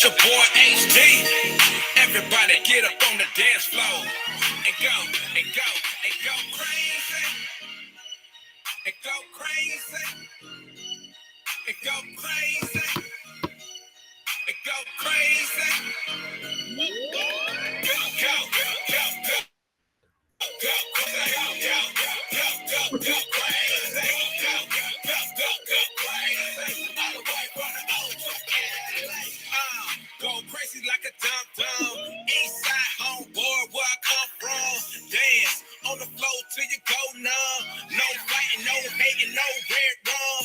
your boy HD. Everybody get up on the dance floor and go, and go, and go crazy. And go crazy. And go crazy. And go crazy. Go, go, go, go, go. Go, go, go, go, go, crazy. Go, go, go, go, crazy. All the way from the old to LA. Go crazy like a dum-dum. East side homeboy, where I come from. Dance on the floor till you go numb. No fighting, no hating, no red rum.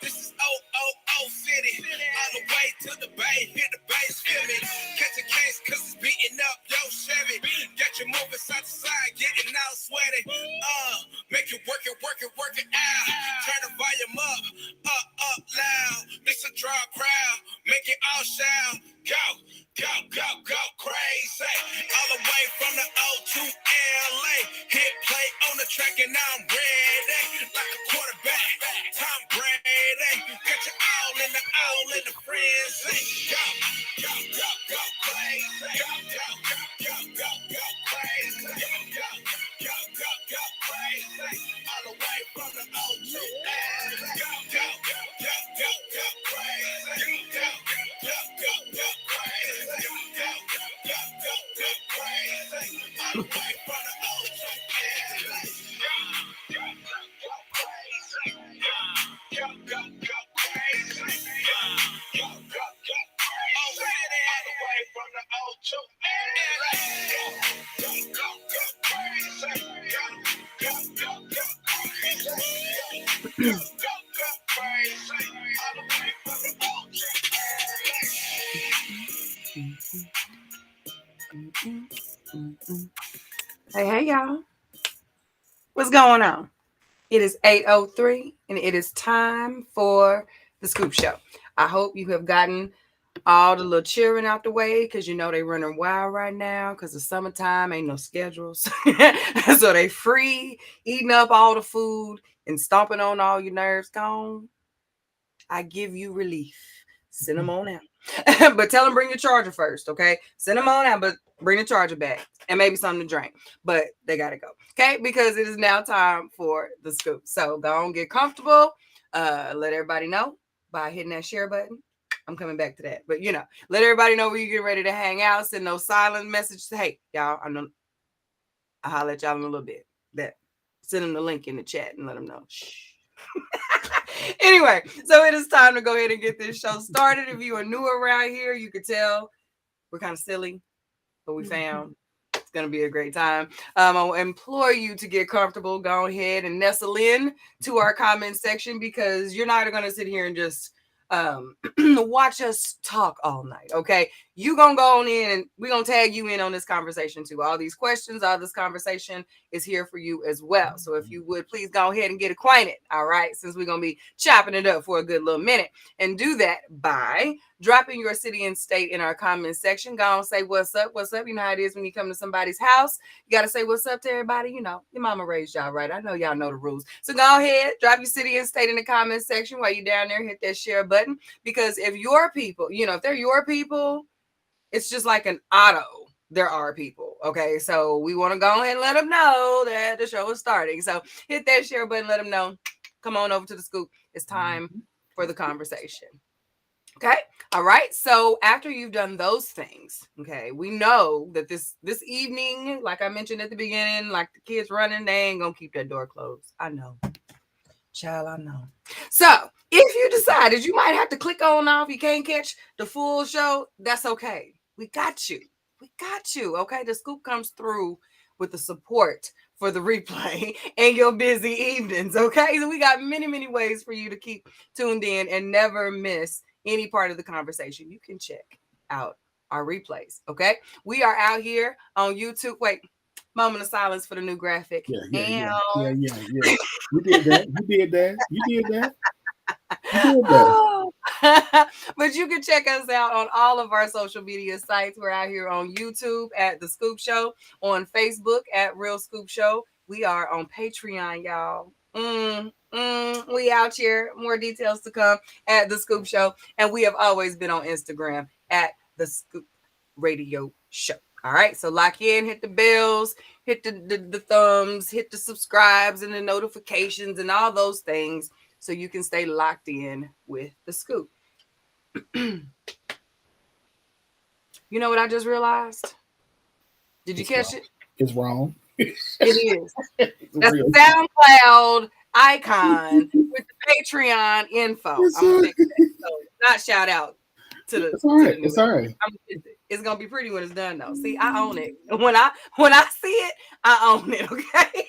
This is O City. All the way to the bay. Hit the bass, feel me. Catch a case cause it's beating up yo Chevy. Get you moving side to side, getting out sweaty. Make you work it out. Turn the volume up loud. This a draw crowd. Make it all shout. Go, go, go, go crazy. All the way from the O to LA. Hit play on the track and I'm ready. Like a quarterback, Tom Brady. Get you all in the frenzy. Go, go, go, go crazy. Go, go, go, go, go crazy. Go, go, go, go, go crazy. All the way from the O to LA. Go, go, go, go, go, go crazy. Go, go, go, go crazy. Go, go, go, go, go crazy. All the way from the O to LA. Go, go, go, go crazy. Go, go, go crazy. Go, go, go crazy. All the way from the O to LA. Go, go, go crazy. Go, go, go, go crazy. Go, go crazy. All the way from the O to LA. Hey, y'all. What's going on? It is 8:03, and it is time for the Scoop Show. I hope you have gotten all the little cheering out the way because you know they running wild right now because it's summertime, ain't no schedules. So they free, eating up all the food and stomping on all your nerves. Gone. I give you relief. Send them on out. But tell them bring your charger first, okay? Send them on out, but bring the charger back and maybe something to drink. But they got to go, okay? Because it is now time for the scoop. So go on, get comfortable. Let everybody know by hitting that share button. I'm coming back to that. But, you know, let everybody know where you get ready to hang out. Send those silent messages. Hey, y'all, I'll holler at y'all in a little bit. Send them the link in the chat and let them know. Shh. Anyway, so it is time to go ahead and get this show started. If you are new around here, you could tell we're kind of silly, but we found it's going to be a great time. I'll implore you to get comfortable. Go ahead and nestle in to our comment section because you're not going to sit here and just watch us talk all night, okay? You gonna go on in and we're gonna tag you in on this conversation too. All these questions, all this conversation is here for you as well. So if you would please go ahead and get acquainted, all right, since we're gonna be chopping it up for a good little minute. And do that by dropping your city and state in our comment section. Go on, say what's up. You know how it is when you come to somebody's house. You gotta say what's up to everybody. You know, your mama raised y'all right. I know y'all know the rules. So go ahead, drop your city and state in the comment section while you're down there. Hit that share button because if your people, you know, if they're your people, it's just like an auto. There are people. Okay. So we want to go ahead and let them know that the show is starting. So hit that share button. Let them know. Come on over to the scoop. It's time for the conversation. Okay. All right. So after you've done those things, okay, we know that this evening, like I mentioned at the beginning, like the kids running, they ain't going to keep that door closed. I know. Child, I know. So if you decided you might have to click on off, you can't catch the full show, that's okay. We got you. Okay. The scoop comes through with the support for the replay and your busy evenings. Okay. So we got many, many ways for you to keep tuned in and never miss any part of the conversation. You can check out our replays. Okay. We are out here on YouTube. Wait. Moment of silence for the new graphic. Yeah. You did that. But you can check us out on all of our social media sites. We're out here on YouTube at The Scoop Show, on Facebook at Real Scoop Show. We are on Patreon, y'all. We out here. More details to come at The Scoop Show. And we have always been on Instagram at The Scoop Radio Show. All right, so lock in, hit the bells, hit the thumbs, hit the subscribes and the notifications and all those things so you can stay locked in with The Scoop. You know what I just realized? Did you catch it? It's wrong. It is. That's the SoundCloud icon with the Patreon info. I'm gonna fix that. So not shout out to the. It's all right. It's all right. It's gonna be pretty when it's done though. See, I own it. When I see it, I own it. Okay.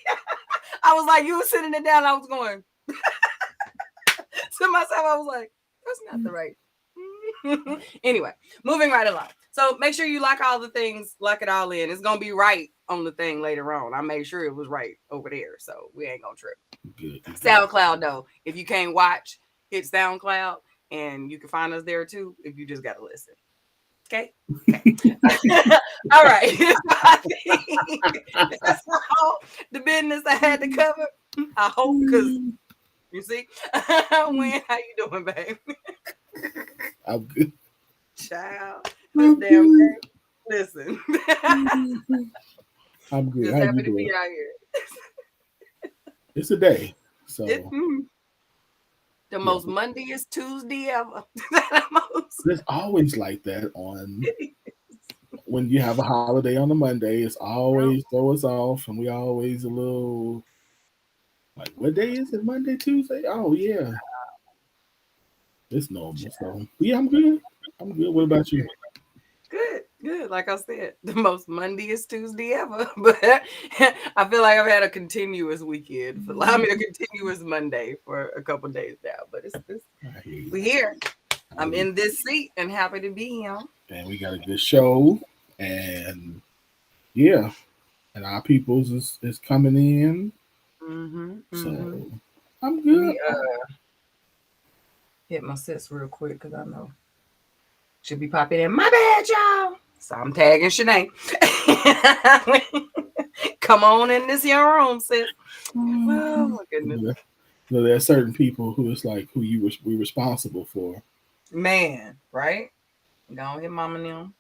I was like, you were sitting it down. I was going to myself. I was like, that's not the right. Anyway, moving right along. So make sure you lock all the things, lock it all in. It's gonna be right on the thing later on. I made sure it was right over there, so we ain't gonna trip. Good. SoundCloud though, if you can't watch, hit SoundCloud, and you can find us there too if you just gotta listen. Okay. All right. That's all the business I had to cover. I hope, because you see, Wayne, how you doing, babe? I'm good. Child, this damn thing. Listen. I'm good. Just How happy you to doing? be out here. It's a day. So the most Mondayest Tuesday ever. It's always like that on when you have a holiday on a Monday. It's always throw us off, and we always a little like, what day is it? Monday, Tuesday? Oh yeah, it's normal. So yeah, I'm good. I'm good. What about you? Good. Like I said, the most Mondayest Tuesday ever. But I feel like I've had a continuous weekend. Allow me a continuous Monday for a couple days now. But we here. I'm in this seat and happy to be here. And we got a good show. And yeah. And our peoples is coming in. So I'm good. Hit my sis real quick because I know should be popping in. My bad, y'all. So I'm tagging Shanae. Come on in this your room, sis. Oh my goodness. You know, there are certain people who it's like who we're responsible for. Man, right? Don't hit mama them.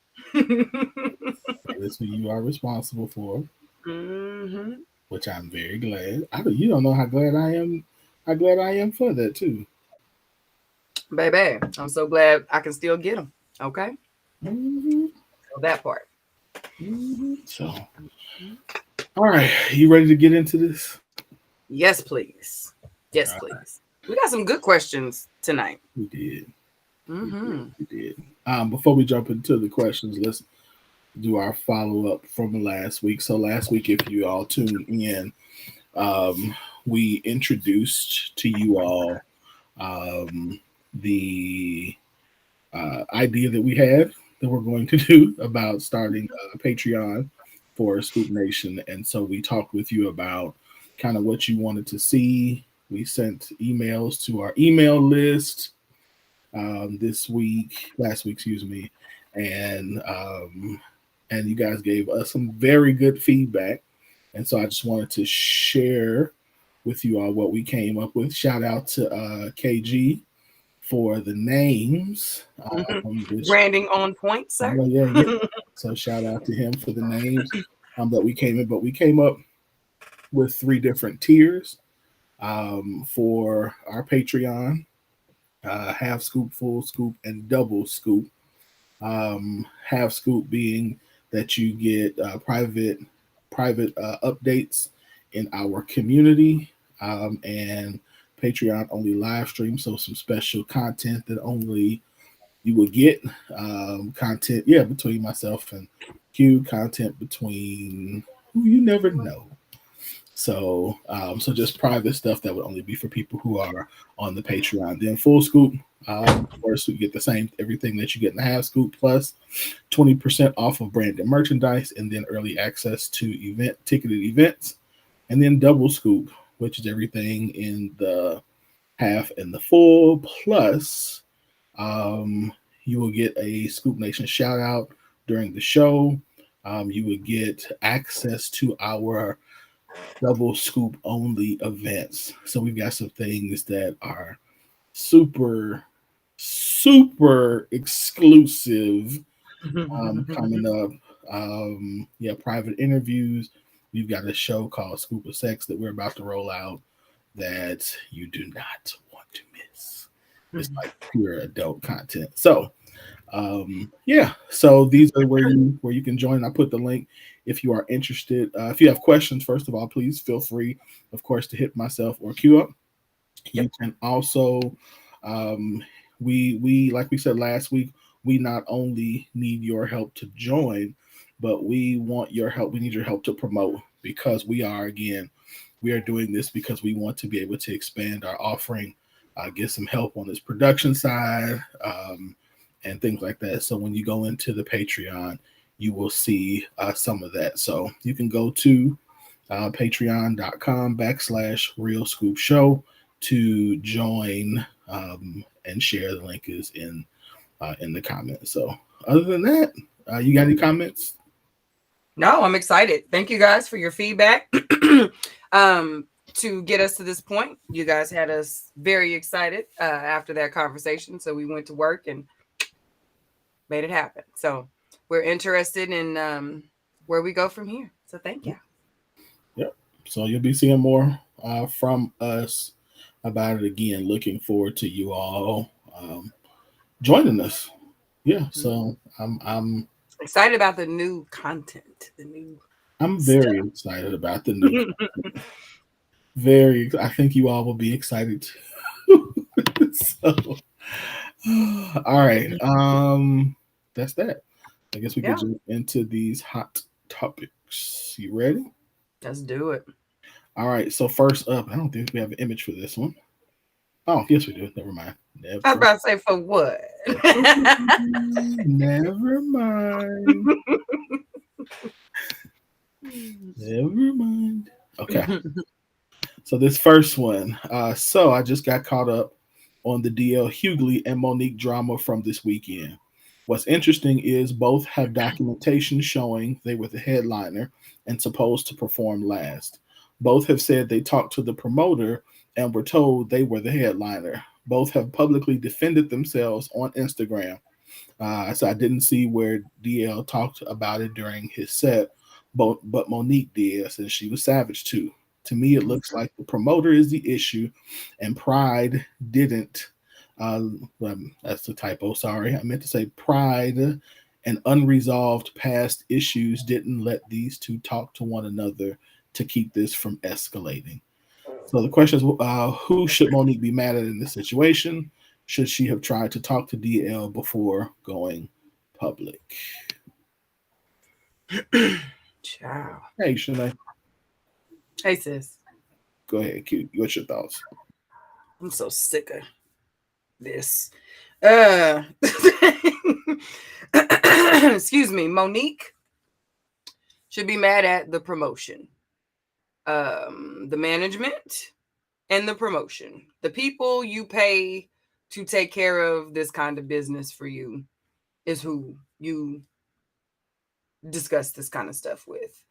That's who you are responsible for. Which I'm very glad. You don't know how glad I am. How glad I am for that too. Baby, I'm so glad I can still get them. Okay. So that part. So, all right, you ready to get into this? Yes, please. Yes, all please. Right. We got some good questions tonight. We did. We did. Before we jump into the questions, let's do our follow-up from last week. So last week, if you all tuned in, we introduced to you all the idea that we had that we're going to do about starting a Patreon for Scoop Nation. And so we talked with you about kind of what you wanted to see. We sent emails to our email list last week, and you guys gave us some very good feedback. And so I just wanted to share with you all what we came up with. Shout out to KG for the names. Branding on point, sir. Yeah. So shout out to him for the names that we came in. But we came up with 3 different tiers for our Patreon. Half scoop, full scoop, and double scoop. Half scoop being that you get private updates in our community, and Patreon only live stream, so some special content that only you will get. Content, between myself and Q, content between who you never know. So just private stuff that would only be for people who are on the Patreon. Then full scoop, first we get the same everything that you get in the half scoop plus 20% off of branded merchandise, and then early access to ticketed events. And then double scoop, which is everything in the half and the full, plus you will get a Scoop Nation shout out during the show. You would get access to our double scoop only events. So we've got some things that are super super exclusive coming up. Yeah, private interviews. We've got a show called Scoop of Sex that we're about to roll out that you do not want to miss. It's like pure adult content. So yeah, so these are where you can join. I put the link if you are interested. If you have questions, first of all, please feel free, of course, to hit myself or Q up. You can also, um, we like we said last week, we not only need your help to join, but we want your help. We need your help to promote because we are doing this because we want to be able to expand our offering, get some help on this production side, and things like that. So when you go into the Patreon, you will see some of that. So you can go to patreon.com/Real Scoop Show to join, and share. The link is in the comments. So other than that, you got any comments? No, I'm excited. Thank you guys for your feedback. To get us to this point, you guys had us very excited after that conversation. So we went to work and made it happen. So we're interested in where we go from here. So thank you. Yep. So you'll be seeing more from us about it again. Looking forward to you all joining us. Yeah. So I'm excited about the new content. I'm very excited about the new. Very. I think you all will be excited too. So, all right. That's that. I guess we can jump into these hot topics. You ready? Let's do it. All right. So first up, I don't think we have an image for this one. Oh, yes, we do. Never mind. I was about to say for what? Never mind. Never mind. Okay. So this first one. So I just got caught up on the DL Hughley and Monique drama from this weekend. What's interesting is both have documentation showing they were the headliner and supposed to perform last. Both have said they talked to the promoter and were told they were the headliner. Both have publicly defended themselves on Instagram. So I didn't see where DL talked about it during his set, but Monique did, since she was savage too. To me, it looks like the promoter is the issue, and Pride didn't. Well, that's the typo. Sorry, I meant to say Pride and unresolved past issues didn't let these two talk to one another to keep this from escalating. So the question is, who should Monique be mad at in this situation? Should she have tried to talk to DL before going public? Ciao. Hey, Shanae. Hey, sis. Go ahead, Q. What's your thoughts? I'm so sick of this. Excuse me. Monique should be mad at the promotion, the management, and the promotion. The people you pay to take care of this kind of business for you is who you discuss this kind of stuff with.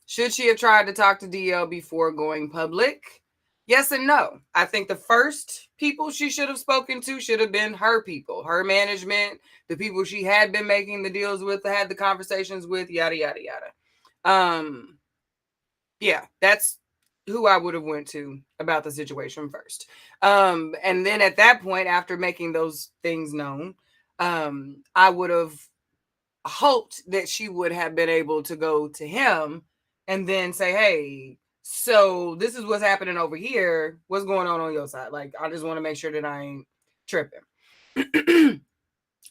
Should she have tried to talk to DL before going public? Yes and no. I think the first people she should have spoken to should have been her people, her management, the people she had been making the deals with, had the conversations with, yada, yada, yada. Yeah, that's who I would have went to about the situation first. And then at that point, after making those things known, I would have hoped that she would have been able to go to him and then say, hey, so this is what's happening over here. What's going on your side? Like, I just want to make sure that I ain't tripping.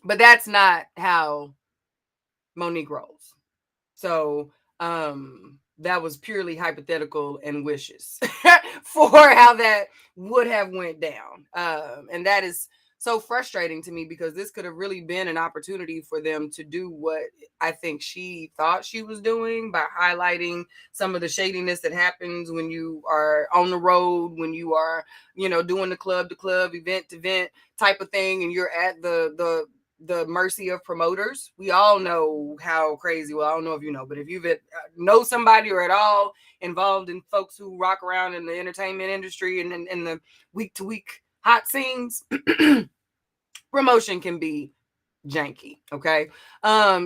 But that's not how Monique rolls. So that was purely hypothetical and wishes for how that would have went down. And that is so frustrating to me because this could have really been an opportunity for them to do what I think she thought she was doing by highlighting some of the shadiness that happens when you are on the road, when you are, doing the club to club, event to event type of thing, and you're at the mercy of promoters. We all know how crazy. Well, I don't know if you know, but if you know somebody or at all involved in folks who rock around in the entertainment industry and in the week to week hot scenes, promotion can be janky. Okay.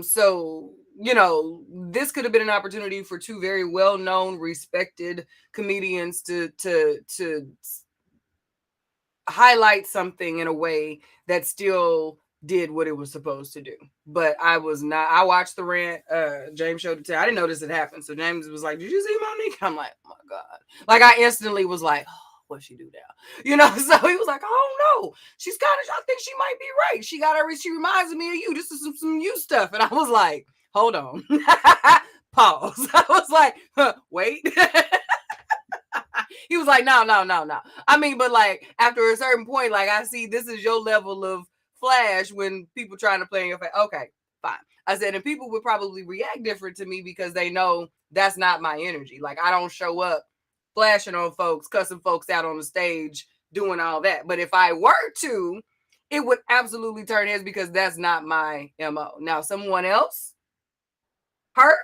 So, this could have been an opportunity for two very well-known, respected comedians to highlight something in a way that still did what it was supposed to do. But I watched the rant. James showed it to me. I didn't notice it happened. So James was like, "Did you see Monique?" I'm like, "Oh my God." Like, I instantly was like, "Oh, what'd she do now?" So he was like, "Oh no, I think she might be right. She reminds me of you. This is some you stuff." And I was like, "Hold on." Pause. I was like, wait. He was like, no. I mean, but like after a certain point, like I see this is your level of flash when people trying to play in your face. Okay, fine. I said, and people would probably react different to me because they know that's not my energy. Like, I don't show up flashing on folks, cussing folks out on the stage, doing all that. But if I were to, it would absolutely turn heads because that's not my MO. Now, someone else, her,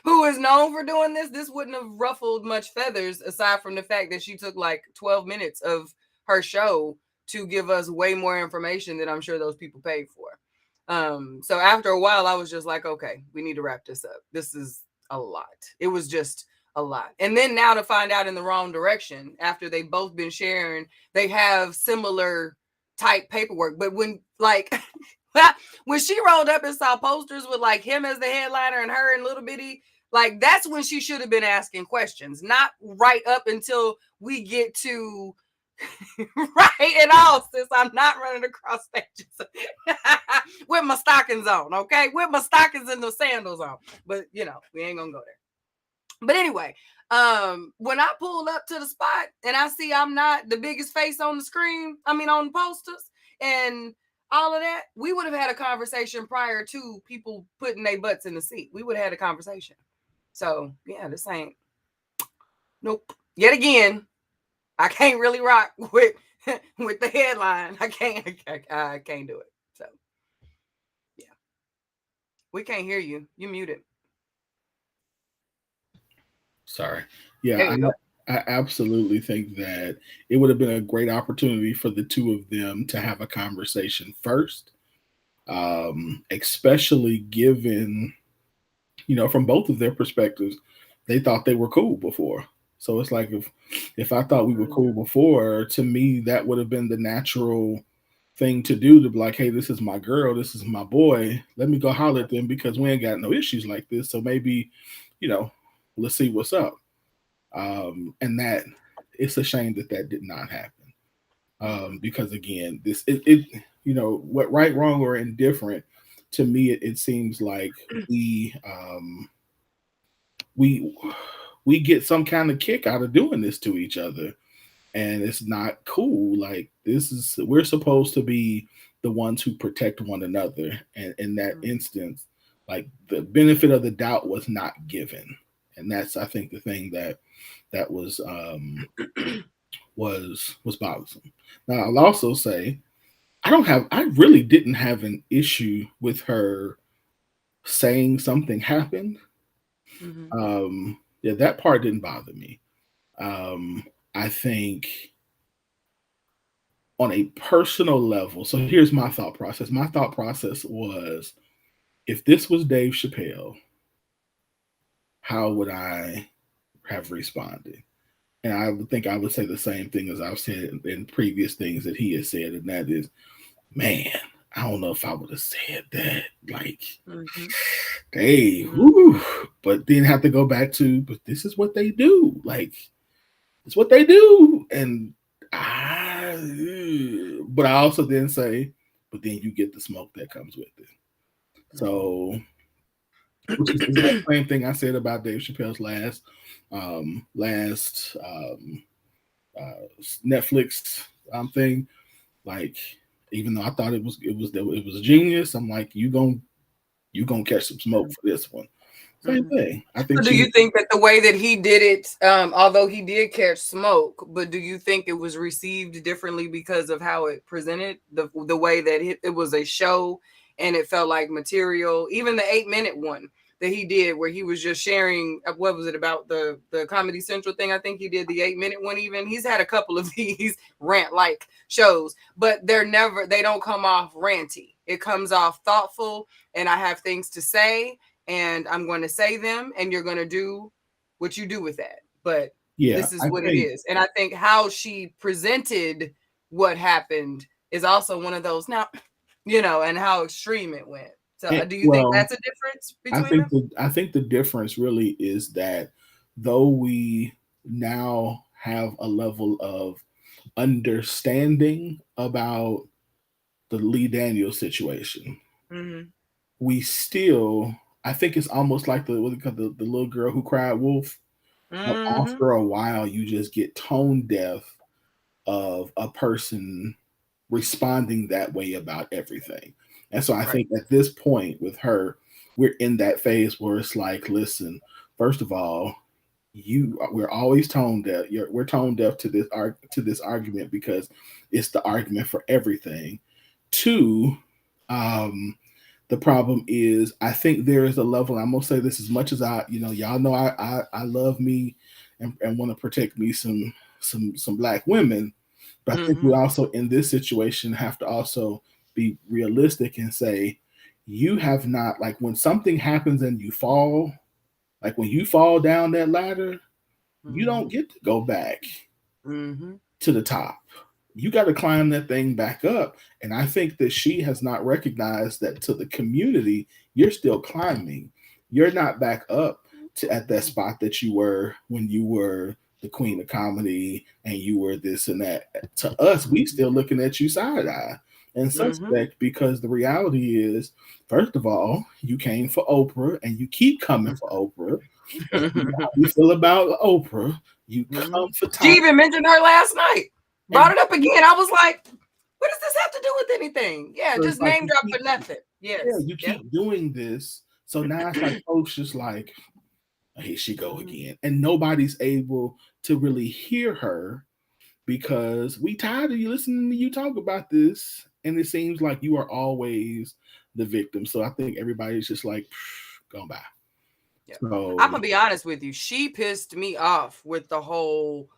who is known for doing this wouldn't have ruffled much feathers, aside from the fact that she took like 12 minutes of her show to give us way more information than I'm sure those people paid for. So after a while, I was just like, okay, we need to wrap this up. This is a lot. It was just a lot. And then now to find out in the wrong direction, after they've both been sharing, they have similar type paperwork. But when like when she rolled up and saw posters with like him as the headliner and her and little bitty, like that's when she should have been asking questions, not right up until we get to right and all, since I'm not running across stages with my stockings on, okay, with my stockings and the sandals on. But we ain't gonna go there. But anyway, when I pulled up to the spot and I see I'm not the biggest face on the screen, I mean on the posters and all of that, we would have had a conversation prior to people putting their butts in the seat. We would have had a conversation. So yeah, this ain't, nope. Yet again, I can't really rock with the headline. I can't do it. So yeah, we can't hear you. You muted. Sorry. Yeah, I absolutely think that it would have been a great opportunity for the two of them to have a conversation first, especially given, from both of their perspectives, they thought they were cool before. So it's like if I thought we were cool before, to me, that would have been the natural thing to do, to be like, hey, this is my girl, this is my boy. Let me go holler at them because we ain't got no issues like this. So maybe, let's see what's up. And that it's a shame that did not happen. Because again, what right, wrong, or indifferent, to me, it seems like we get some kind of kick out of doing this to each other, and it's not cool. Like, we're supposed to be the ones who protect one another, and in that instance, like, the benefit of the doubt was not given, and that's, I think, the thing that was was bothersome. Now, I'll also say I really didn't have an issue with her saying something happened. Mm-hmm. Yeah, that part didn't bother me. I think on a personal level, so here's my thought process. My thought process was, if this was Dave Chappelle, how would I have responded? And I would think I would say the same thing as I've said in previous things that he has said, and that is, man, I don't know if I would have said that. Like, Dave, but then have to go back to, but this is what they do. Like, it's what they do. And but I also then say, but then you get the smoke that comes with it. So, which is the same thing I said about Dave Chappelle's last Netflix thing. Like, even though I thought it was genius, I'm like, you gonna catch some smoke for this one. Same thing. I think. So do you think that the way that he did it, although he did catch smoke, but do you think it was received differently because of how it presented, the way that it was a show and it felt like material? Even the 8-minute one that he did where he was just sharing, what was it about the Comedy Central thing? I think he did the 8-minute one even. He's had a couple of these rant-like shows, but they don't come off ranty. It comes off thoughtful, and I have things to say, and I'm going to say them, and you're going to do what you do with that. But this is what it is. And I think how she presented what happened is also one of those now, and how extreme it went. So do you think that's a difference between them? I think the difference really is that though we now have a level of understanding about the Lee Daniels situation, we still, I think it's almost like the little girl who cried wolf. After a while, you just get tone deaf of a person responding that way about everything. And so I think at this point with her, we're in that phase where it's like, listen, first of all, we're always tone deaf. We're tone deaf to this argument because it's the argument for everything. Two, the problem is I think there is a level. I'm gonna say this as much as y'all know I love me and want to protect me some Black women, but I think we also in this situation have to also be realistic and say you have not, like, when something happens and you fall, like when you fall down that ladder, you don't get to go back to the top. You got to climb that thing back up. And I think that she has not recognized that to the community, you're still climbing. You're not back up at that spot that you were when you were the queen of comedy and you were this and that. To us, we still looking at you side eye and suspect because the reality is, first of all, you came for Oprah and you keep coming for Oprah. And you know how you feel about Oprah. You come for time. She even mentioned her last night. Brought it up again. I was like, what does this have to do with anything? Yeah, so just name drop for nothing. Yes. Yeah, you keep doing this. So now it's like folks just like, here she go again. And nobody's able to really hear her because we tired of you listening to you talk about this. And it seems like you are always the victim. So I think everybody's just like, going by. Yeah. So, I'm gonna be honest with you. She pissed me off with the whole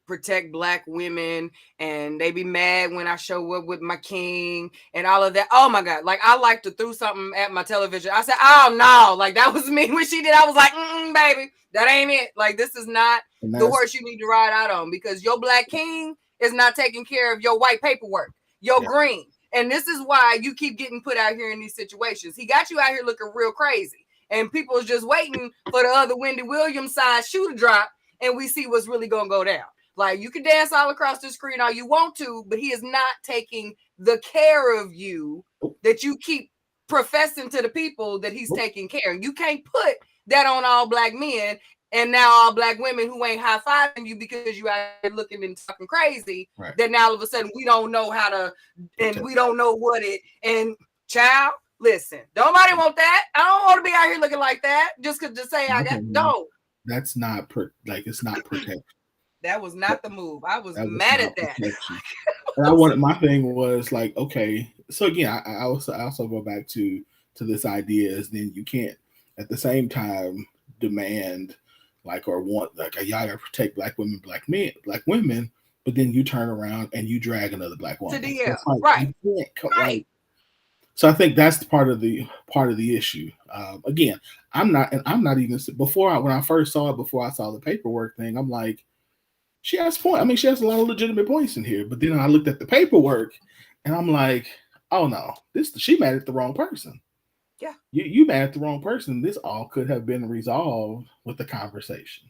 protect Black women, and they be mad when I show up with my king and all of that. Oh my God. Like, I like to throw something at my television. I said, oh no, like that was me when she did. I was like, baby, that ain't it. Like, this is not the horse you need to ride out on, because your Black king is not taking care of your white paperwork, your green. And this is why you keep getting put out here in these situations. He got you out here looking real crazy. And people is just waiting for the other Wendy Williams size shoe to drop, and we see what's really going to go down. Like, you can dance all across the screen all you want to, but he is not taking the care of you that you keep professing to the people that he's taking care of. You can't put that on all Black men and now all Black women who ain't high-fiving you because you out here looking and talking crazy. Right. That now all of a sudden we don't know how to, and we don't know what it, and child, listen, nobody want that. I don't want to be out here looking like that just because to say I got no. That's not it's not protection. That was not the move. I was mad at that. And my thing was like, okay, so again, I also go back to this idea is then you can't at the same time demand like or want like y'all gotta protect Black women, Black men, Black women, but then you turn around and you drag another Black woman. To DL. Right. Right. So I think that's part of the issue. Again, I'm not even when I first saw it, before I saw the paperwork thing, I'm like, she has point. I mean, she has a lot of legitimate points in here. But then I looked at the paperwork, and I'm like, oh no, she mad at the wrong person. Yeah, you mad at the wrong person. This all could have been resolved with the conversation.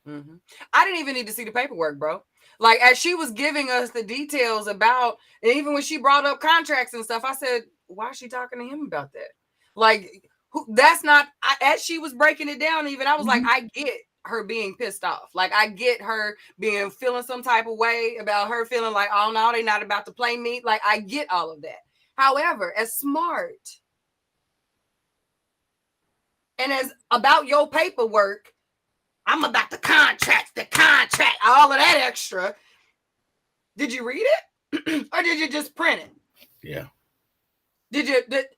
I didn't even need to see the paperwork, bro. Like, as she was giving us the details about, and even when she brought up contracts and stuff, I said, why is she talking to him about that? Like, that's not, as she was breaking it down, even I was like, I get her being pissed off. Like, I get her feeling some type of way about her feeling like, oh no, they're not about to play me. Like, I get all of that. However, as smart and as about your paperwork, I'm about the contract, all of that extra. Did you read it? Or did you just print it? Yeah.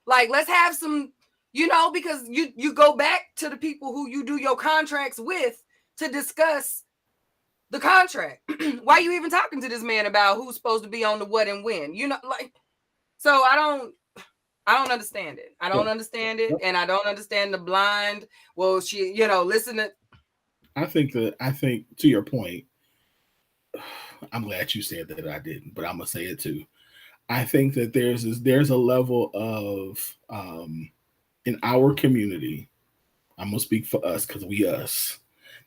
Let's have some, You know, because you go back to the people who you do your contracts with to discuss the contract. Why are you even talking to this man about who's supposed to be on the what and when? You know, like, so I don't understand it. I don't understand it, and I don't understand the blind. Well, she, you know, listen to. I think to your point, I'm glad you said that. I didn't, but I'm gonna say it too. I think that there's a level of in our community. I'm gonna speak for us because we us.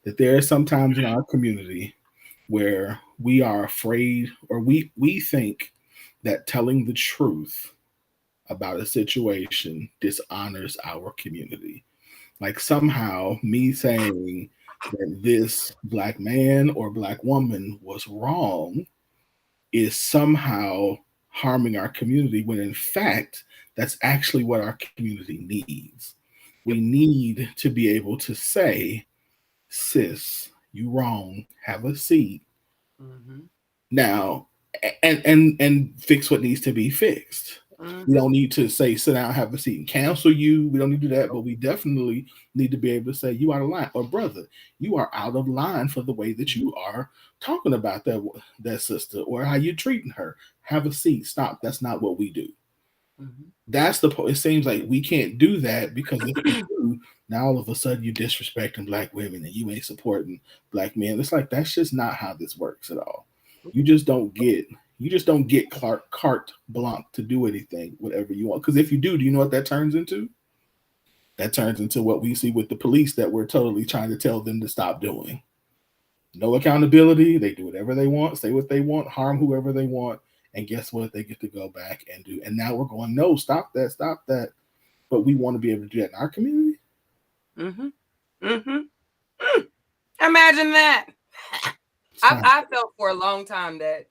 That there are sometimes in our community where we are afraid, or we think that telling the truth about a situation dishonors our community. Like somehow me saying that this black man or black woman was wrong is somehow harming our community, when in fact that's actually what our community needs. We need to be able to say, sis, you wrong, have a seat. Mm-hmm. Now, and fix what needs to be fixed. Mm-hmm. We don't need to say sit down, have a seat, and cancel you. We don't need to do that, but we definitely need to be able to say you out of line, or brother, you are out of line for the way that you are talking about that sister, or how you're treating her. Have a seat. Stop. That's not what we do. Mm-hmm. That's the point. It seems like we can't do that, because if we do, now all of a sudden you're disrespecting black women and you ain't supporting black men. It's like that's just not how this works at all. You just don't get carte blanche to do anything, whatever you want. Because if you do you know what that turns into? That turns into what we see with the police that we're totally trying to tell them to stop doing. No accountability. They do whatever they want, say what they want, harm whoever they want. And guess what? They get to go back and do. And now we're going, no, stop that, stop that. But we want to be able to do that in our community. Mm-hmm. Mm-hmm. Imagine that. I felt for a long time that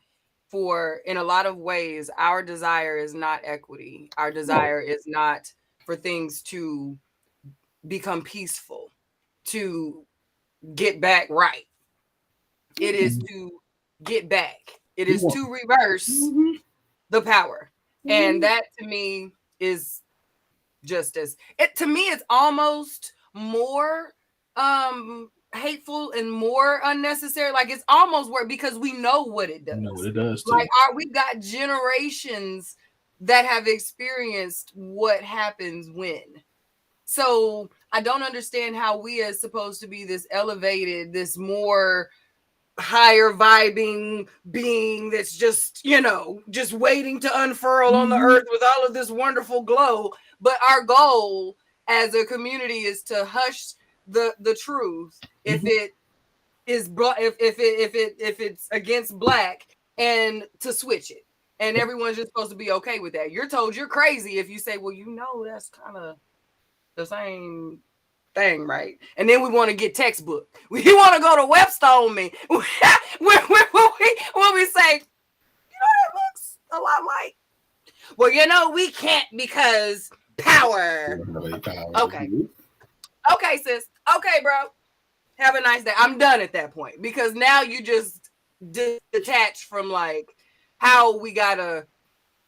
in a lot of ways, our desire is not equity. Our desire is not for things to become peaceful, to get back right. It is to get back. It is to reverse the power. And that to me is justice. To me, it's almost more hateful and more unnecessary. Like it's almost worse because we know what it does. You know what it does too. Like we've got generations that have experienced what happens when. So I don't understand how we are supposed to be this elevated, this more higher vibing being that's just, you know, just waiting to unfurl on the earth with all of this wonderful glow. But our goal as a community is to hush the truth if it is if it's against black, and to switch it. And everyone's just supposed to be okay with that. You're told you're crazy if you say, well, you know, that's kind of the same thing, right? And then we want to get textbook. We want to go to Webster on me. when we say, you know, that looks a lot like. Well, you know, we can't because power. Okay. Okay, sis. Okay, bro. Have a nice day. I'm done at that point, because now you just detach from like how we gotta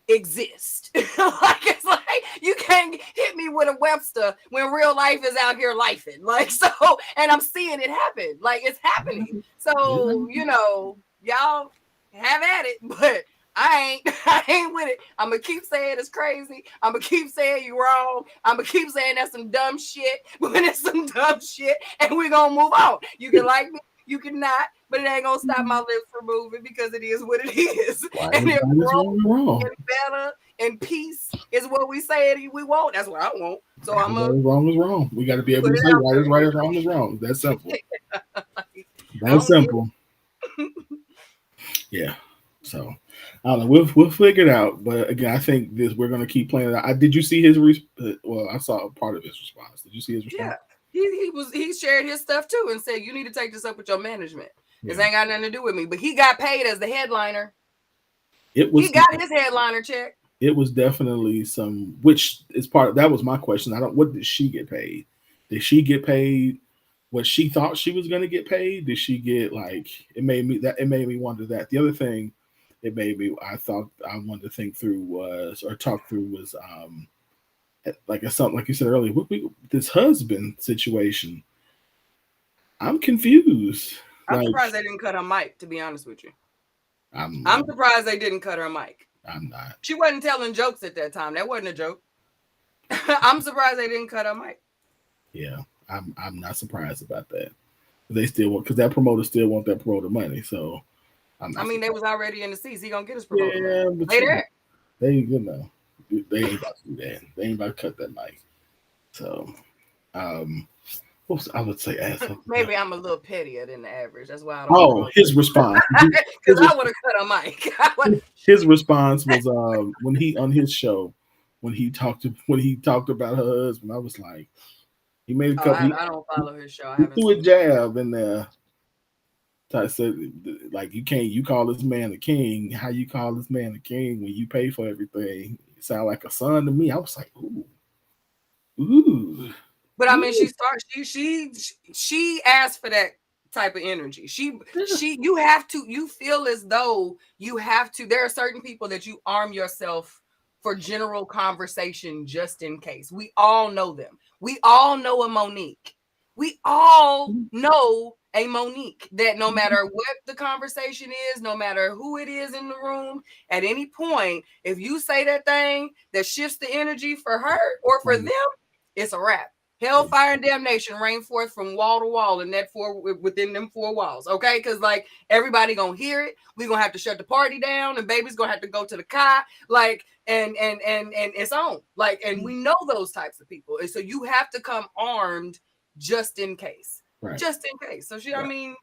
exist. Like it's like you can't hit me with a Webster when real life is out here lifing. Like so, and I'm seeing it happen. Like it's happening. So you know, y'all have at it, but I ain't with it. I'm gonna keep saying it's crazy. I'm gonna keep saying you wrong. I'm gonna keep saying that's some dumb shit when it's some dumb shit, and we're gonna move on. You can like me, you can not, but it ain't gonna stop my lips from moving, because it is what it is. And if growth and better and peace is what we say we want, that's what I want. So I'm wrong is wrong. We got to be able to say right is right and wrong is wrong. That's simple. That's simple. Yeah. So I don't know. We'll figure it out. But again, I think we're going to keep playing it out. Did you see his? Well, I saw a part of his response. Did you see his response? Yeah, he shared his stuff too and said you need to take this up with your management. This ain't got nothing to do with me. But he got paid as the headliner. He got his headliner check. It was definitely which is part. That was my question. What did she get paid? Did she get paid what she thought she was going to get paid? Did she get it made me wonder that. The other thing I wanted to think through was like it's something like you said earlier, this husband situation. I'm confused. I'm Like surprised they didn't cut her mic, to be honest with you. I'm surprised they didn't cut her mic. I'm not. She wasn't telling jokes at that time. That wasn't a joke. I'm surprised they didn't cut her mic. Yeah, I'm not surprised about that. They still want, because that promoter still want that promoter money. So I mean, they was already in the seats. He gonna get his yeah, promoter money. but Later. they they ain't about to do that. They ain't about to cut that mic. So I would say asshole. Maybe I'm a little pettier than the average. That's why I don't. Oh, his response. Because I would have cut a mic. His response was when he on his show when he talked about her husband. I was like, he made a couple. I don't follow his show. I He haven't threw a seen jab in there. I said, like, you call this man a king. How you call this man a king when you pay for everything? You sound like a son to me. I was like, ooh. But I mean, she asked for that type of energy. You feel as though you have to. There are certain people that you arm yourself for general conversation just in case. We all know them. We all know a Monique. We all know a Monique that no matter what the conversation is, no matter who it is in the room, at any point, if you say that thing that shifts the energy for her or for them, it's a wrap. Hellfire and damnation rain forth from wall to wall in that within them four walls. Okay, because like everybody gonna hear it. We gonna have to shut the party down, and baby's gonna have to go to the car. Like and it's on. Like, and we know those types of people, and so you have to come armed just in case. Right. Just in case. So I mean,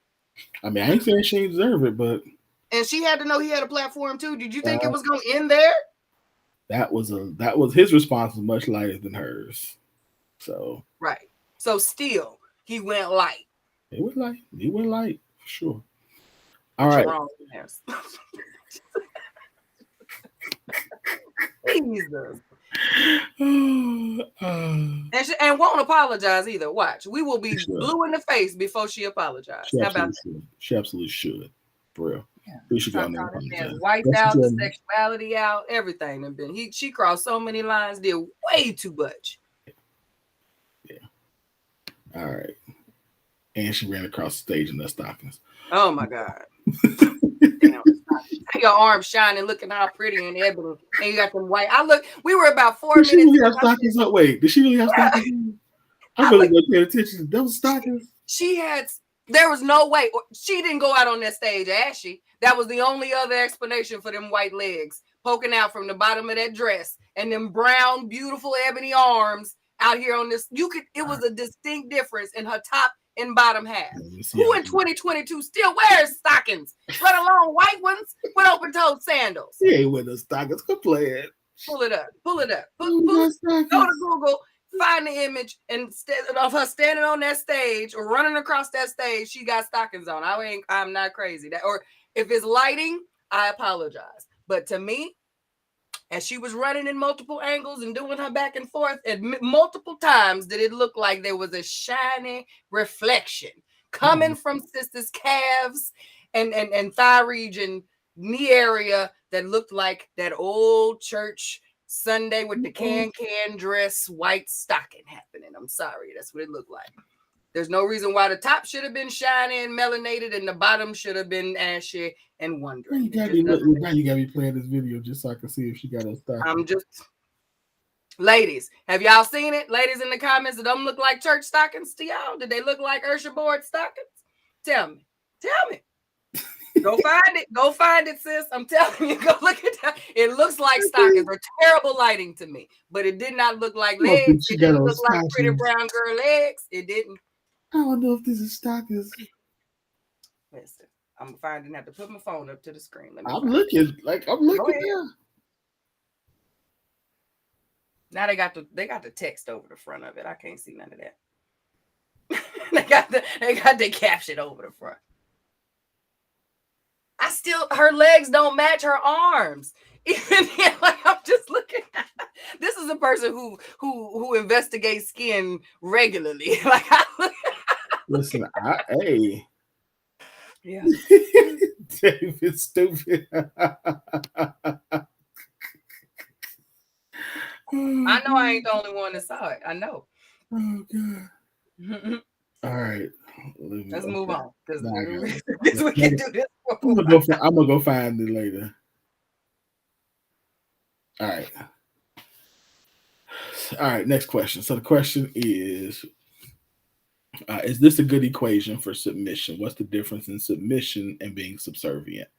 I ain't saying she didn't deserve it, but she had to know he had a platform too. Did you think it was gonna end there? That was his response was much lighter than hers. So right. So still, he went light. He went light for sure. All right. Jesus. And won't apologize either. Watch, we will be blue in the face before she apologizes. How about that? She absolutely should. For real. Yeah. She got wiped out, the sexuality out, everything. And she crossed so many lines, did way too much. Yeah. All right. And she ran across the stage in their stockings. Oh my God. Damn. Your arms shining, looking all pretty and ebony, and you got them white. We were about 4 minutes. Did she really have stockings up? Wait, did she really have stockings? I really wasn't paying attention to those stockings. There was no way. She didn't go out on that stage, ashy. That was the only other explanation for them white legs poking out from the bottom of that dress and them brown, beautiful ebony arms out here on this. It was a distinct difference in her top and bottom half. Who in 2022 still wears stockings, let alone white ones with open-toed sandals? He ain't with the stockings. Go play it. Pull it up. Go to Google, find the image, and of her standing on that stage or running across that stage. She got stockings on. I'm not crazy. Or if it's lighting, I apologize. But to me, as she was running in multiple angles and doing her back and forth, and multiple times did it look like there was a shiny reflection coming from sister's calves and thigh region, knee area that looked like that old church Sunday with the can dress, white stocking happening. I'm sorry, that's what it looked like. There's no reason why the top should have been shiny and melanated and the bottom should have been ashy and wondering. You gotta be playing this video just so I can see if she got a stocking. Ladies, have y'all seen it? Ladies in the comments, did them look like church stockings to y'all? Did they look like Ursha board stockings? Tell me. Go find it, sis. I'm telling you, go look at that. It looks like stockings are terrible lighting to me, but it did not look like legs. It didn't look like pretty brown girl legs. It didn't. I don't know if this is stockings. Listen, I'm finding out to put my phone up to the screen. I'm looking now. Now they got the text over the front of it. I can't see none of that. they got the caption over the front. Her legs don't match her arms. Even like I'm just looking at, this is a person who investigates skin regularly. Like listen, hey. Yeah. David stupid. I know I ain't the only one that saw it. I know. Oh God. All right. Let's move on because Nah, I got it. we can do this. I'm gonna go find it later. All right. All right. Next question. So the question is this a good equation for submission? What's the difference in submission and being subservient?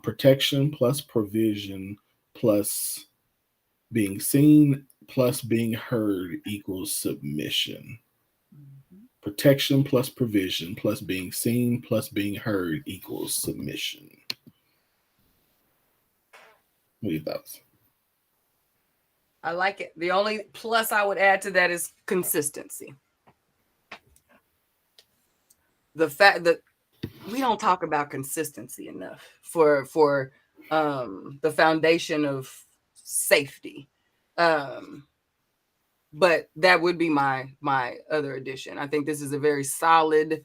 Protection plus provision plus being seen plus being heard equals submission. Protection plus provision plus being seen plus being heard equals submission. What are your thoughts? I like it. The only plus I would add to that is consistency. The fact that we don't talk about consistency enough for the foundation of safety. But that would be my other addition. I think this is a very solid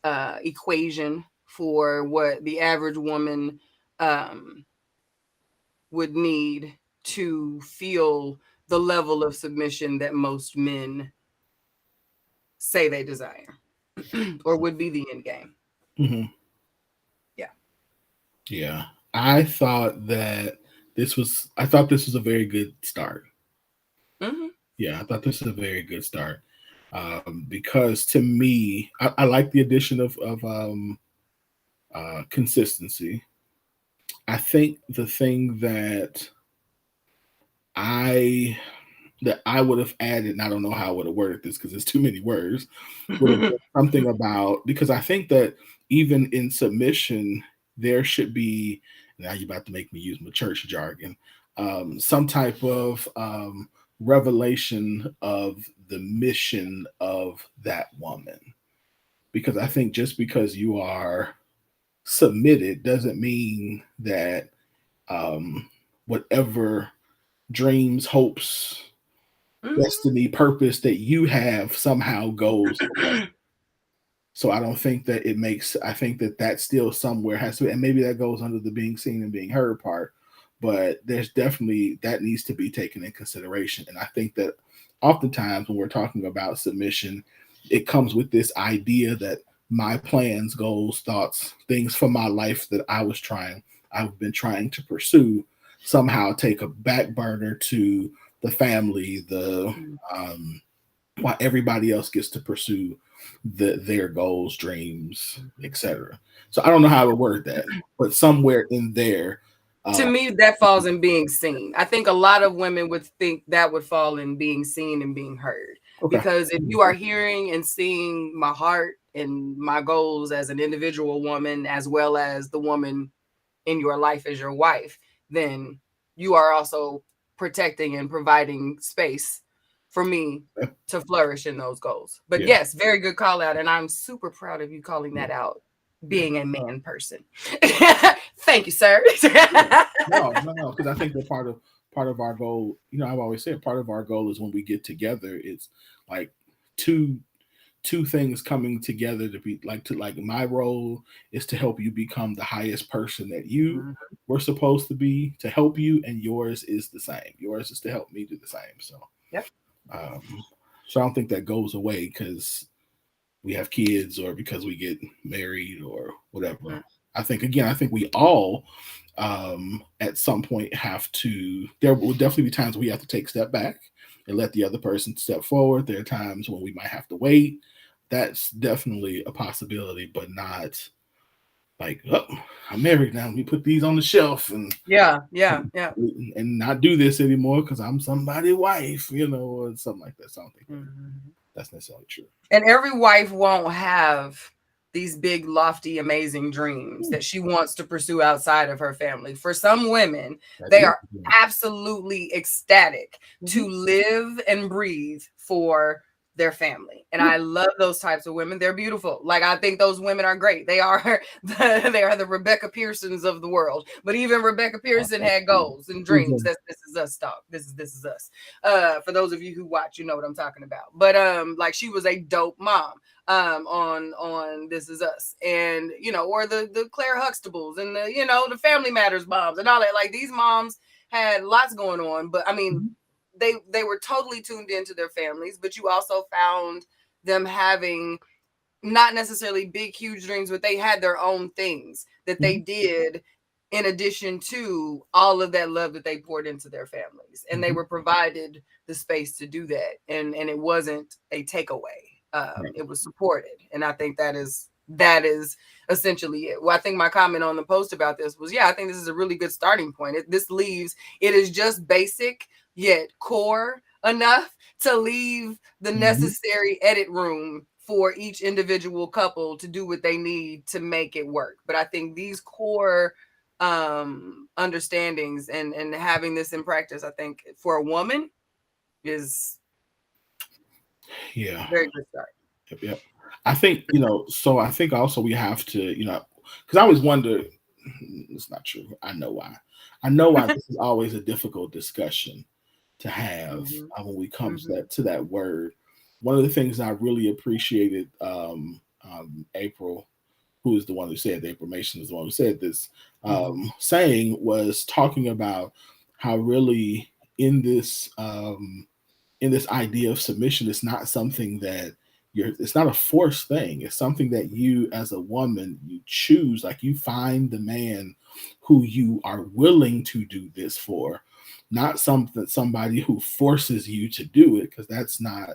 equation for what the average woman would need to feel the level of submission that most men say they desire or would be the end game. Mm-hmm. Yeah. I thought this was a very good start. Mm-hmm. Yeah, I thought this was a very good start. Because to me, I like the addition of consistency. I think the thing that I would have added, and I don't know how I would have worded this because there's too many words, would have been something about, because I think that even in submission, there should be, now you're about to make me use my church jargon, some type of revelation of the mission of that woman. Because I think just because you are submitted doesn't mean that whatever dreams, hopes, destiny, purpose that you have somehow goes away. So I don't think that it makes, I think that still somewhere has to, and maybe that goes under the being seen and being heard part, but there's definitely, that needs to be taken in consideration. And I think that oftentimes when we're talking about submission, it comes with this idea that my plans, goals, thoughts, things for my life that I've been trying to pursue somehow take a back burner to the family, while everybody else gets to pursue their goals, dreams, etc. So I don't know how I would word that, but somewhere in there. To me, that falls in being seen. I think a lot of women would think that would fall in being seen and being heard. Okay. Because if you are hearing and seeing my heart and my goals as an individual woman, as well as the woman in your life as your wife, then you are also protecting and providing space for me to flourish in those goals. But yes, very good call out. And I'm super proud of you calling that out, being a man person. Thank you, sir. No, because I think that part of our goal, I've always said part of our goal is when we get together, it's like two things coming together to be like my role is to help you become the highest person that you were supposed to be, to help you, and yours is the same. Yours is to help me do the same. So so I don't think that goes away because we have kids or because we get married or whatever. I think we all at some point there will definitely be times we have to take a step back and let the other person step forward. There are times when we might have to wait. That's definitely a possibility, but not like, oh, I'm married now. Let me put these on the shelf and and not do this anymore because I'm somebody's wife, or something like that. So I don't think that's necessarily true. And every wife won't have these big, lofty, amazing dreams that she wants to pursue outside of her family. For some women, they are absolutely ecstatic to live and breathe for their family. And I love those types of women. They're beautiful. Like, I think those women are great. They are the Rebecca Pearsons of the world. But even Rebecca Pearson had goals and dreams. This is us, talk. This is us. For those of you who watch, you know what I'm talking about. But like, she was a dope mom on This Is Us, and or the Claire Huxtables and the Family Matters moms and all that. Like, these moms had lots going on, but I mean, they were totally tuned into their families, but you also found them having not necessarily big, huge dreams, but they had their own things that they did in addition to all of that love that they poured into their families. And they were provided the space to do that. And it wasn't a takeaway. It was supported. And I think that is essentially it. Well, I think my comment on the post about this was, I think this is a really good starting point. It is just basic, yet core enough to leave the necessary edit room for each individual couple to do what they need to make it work. But I think these core understandings and having this in practice, I think for a woman is very good start. Yep. I think, so I think also we have to, because I always wonder, it's not true. I know why this is always a difficult discussion to have when we come to that word. One of the things I really appreciated, April, who is the one who said, April Mason is the one who said this, saying was talking about how really in this idea of submission, it's not something that it's not a forced thing. It's something that you as a woman, you choose, like you find the man who you are willing to do this for, not somebody who forces you to do it, because that's not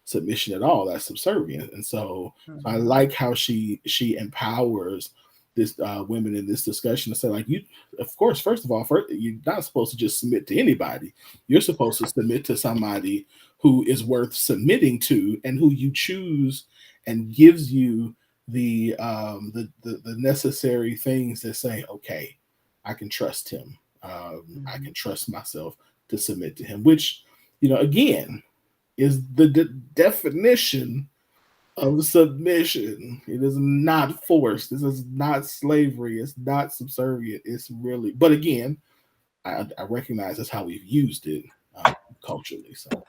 submission at all. That's subservient. And so I like how she empowers this women in this discussion to say, like, you, of course, first of all, you're not supposed to just submit to anybody. You're supposed to submit to somebody who is worth submitting to and who you choose and gives you the necessary things that say, okay, I can trust him. I can trust myself to submit to him, which, again, is the definition of submission. It is not forced. This is not slavery. It's not subservient. It's really, but again, I recognize that's how we've used it culturally. So,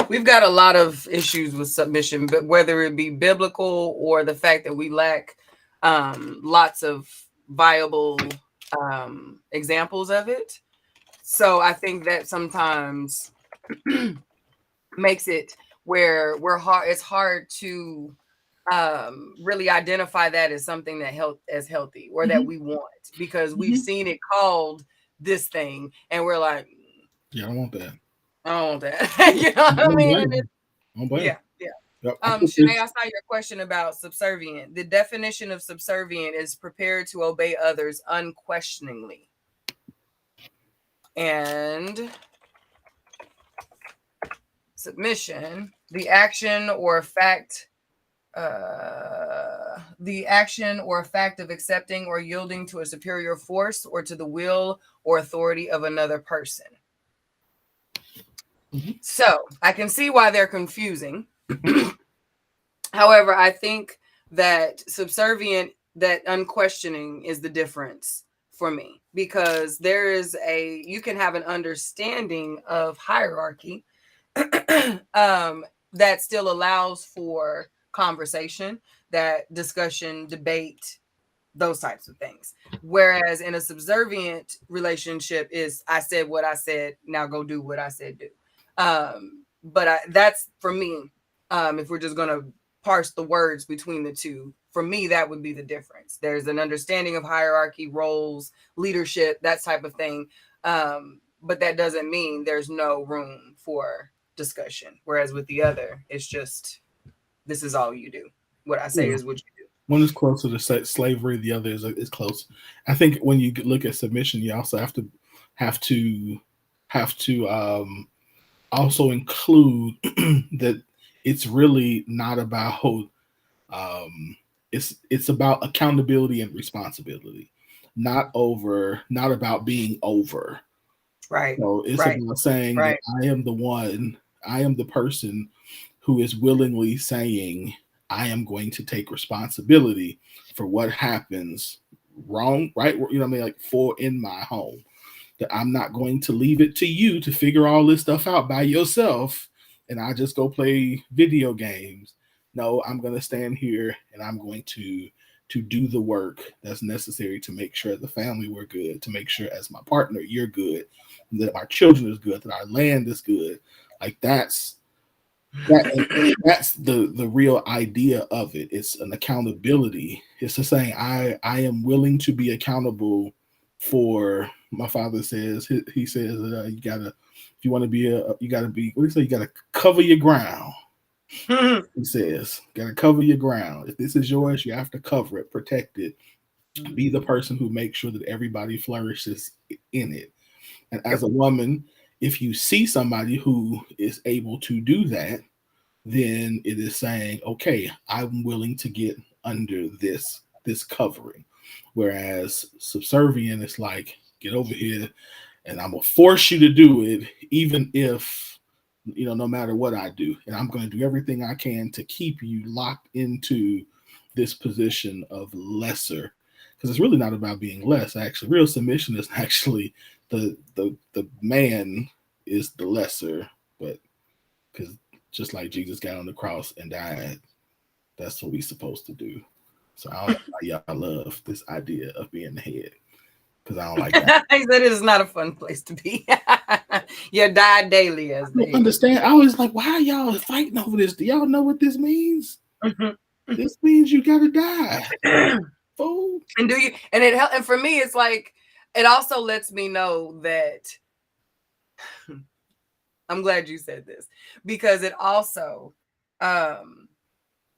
we've got a lot of issues with submission, but whether it be biblical or the fact that we lack lots of viable examples of it. So I think that sometimes makes it where it's hard to really identify that as something that as healthy or that we want, because we've seen it called this thing and we're like, I don't want that. I don't want that. You know what I mean? Yep. Shanae, I saw your question about subservient. The definition of subservient is prepared to obey others unquestioningly. And submission, the action or fact of accepting or yielding to a superior force or to the will or authority of another person. So I can see why they're confusing. However, I think that subservient, that unquestioning is the difference for me, because you can have an understanding of hierarchy that still allows for conversation, that discussion, debate, those types of things. Whereas in a subservient relationship is, I said what I said, now go do what I said do. But that's for me, if we're just going to parse the words between the two, for me, that would be the difference. There's an understanding of hierarchy, roles, leadership, that type of thing. But that doesn't mean there's no room for discussion. Whereas with the other, it's just, this is all you do. What I say is what you do. One is closer to slavery, the other is close. I think when you look at submission, you also have to also include that it's really not about it's about accountability and responsibility, not about being over. Right. So it's about saying that I am the person who is willingly saying, I am going to take responsibility for what happens wrong, right? You know what I mean? Like in my home, that I'm not going to leave it to you to figure all this stuff out by yourself and I just go play video games. No, I'm going to stand here and I'm going to to do the work that's necessary to make sure the family we're good, to make sure as my partner you're good, that our children is good, that our land is good. Like that's the real idea of it. It's an accountability. It's the saying I am willing to be accountable for. My father says he says you gotta, if you want to be you gotta be, what do you say, you gotta cover your ground. He says, gotta cover your ground. If this is yours, you have to cover it, protect it, be the person who makes sure that everybody flourishes in it. And as a woman, if you see somebody who is able to do that, then it is saying, okay, I'm willing to get under this covering. Whereas subservient is like, get over here and I'm gonna force you to do it, even if, no matter what I do. And I'm gonna do everything I can to keep you locked into this position of lesser. Because it's really not about being less. Actually, real submission is actually the man is the lesser, but because just like Jesus got on the cross and died, that's what we're supposed to do. So I don't know why y'all love this idea of being the head, because I don't like that. He said it is not a fun place to be. You die daily as I don't understand. I was like, why are y'all fighting over this? Do y'all know what this means? This means you gotta die. Fool. And do you? And it help. And for me, it's like it also lets me know that. I'm glad you said this, because it also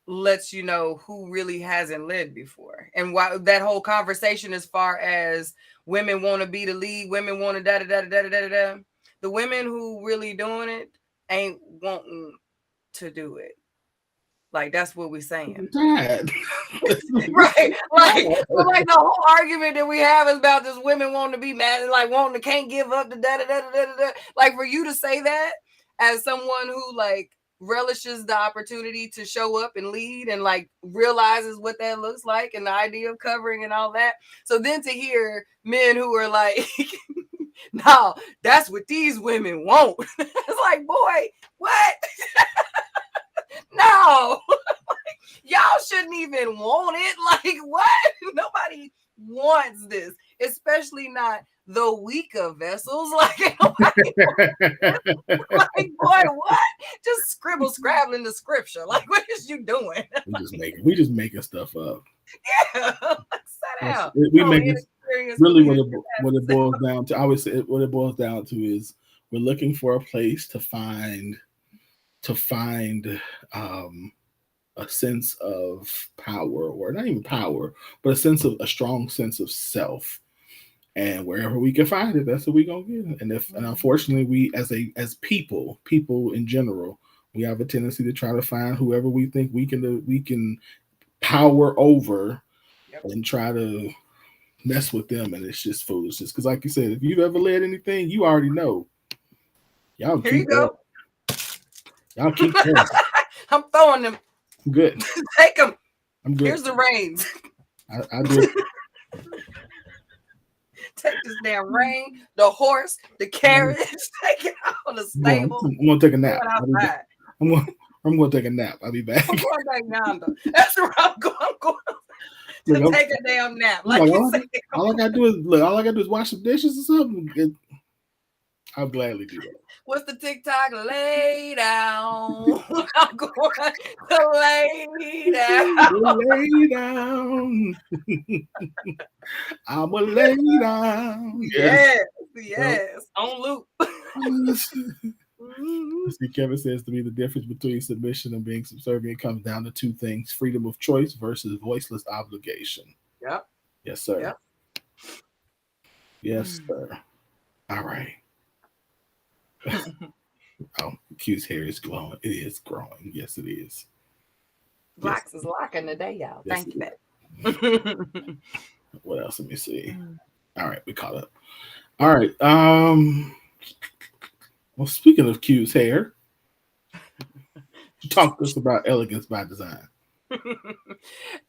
lets you know who really hasn't led before, and why that whole conversation as far as women want to be the lead, women want to da. The women who really doing it ain't wanting to do it. Like that's what we're saying. Right. Like the whole argument that we have is about this women wanting to be mad and like wanting to can't give up the da. Like for you to say that as someone who like relishes the opportunity to show up and lead and like realizes what that looks like and the idea of covering and all that. So then to hear men who are like, no, that's what these women want. It's like, boy, what? No. Y'all shouldn't even want it. Like, what? Nobody wants this, especially not the weaker vessels. Like, nobody like, boy, what? Just scrabbling the scripture. Like, what is you doing? We just making stuff up. Yeah. Like, sit down. We make it really what it boils down to. I would say what it boils down to is we're looking for a place to find a sense of power, or not even power, but a strong sense of self. And wherever we can find it, that's what we're gonna get. And unfortunately, we as people in general, we have a tendency to try to find whoever we think we can power over, and try to mess with them, and it's just foolishness. Because, like you said, if you've ever led anything, you already know. Y'all here you go. Y'all keep going. I'm throwing them. I'm good. Take them. I'm good. Here's the reins. I do it. Take this damn rein, the horse, the carriage, take it out of the stable. I'm gonna take a nap. I'm gonna take a nap. I'll be back. I'm going back down though. That's where I'm going. To take a damn nap. Like all I gotta do is wash some dishes or something. I'll gladly do that. What's the TikTok? Lay down. I'm going to lay down. Lay down. I'm gonna lay down. Yes. On loop. See, Kevin says to me the difference between submission and being subservient comes down to two things: freedom of choice versus voiceless obligation. Yep. Yes, sir. Yep. Yes, sir. All right. Oh, Q's hair is glowing. It is growing. Yes, it is. Blacks is locking today, y'all. Yes, thank you. What else? Let me see. All right, we caught up. All right. Well, speaking of Q's hair, talk to us about Elegance by Design.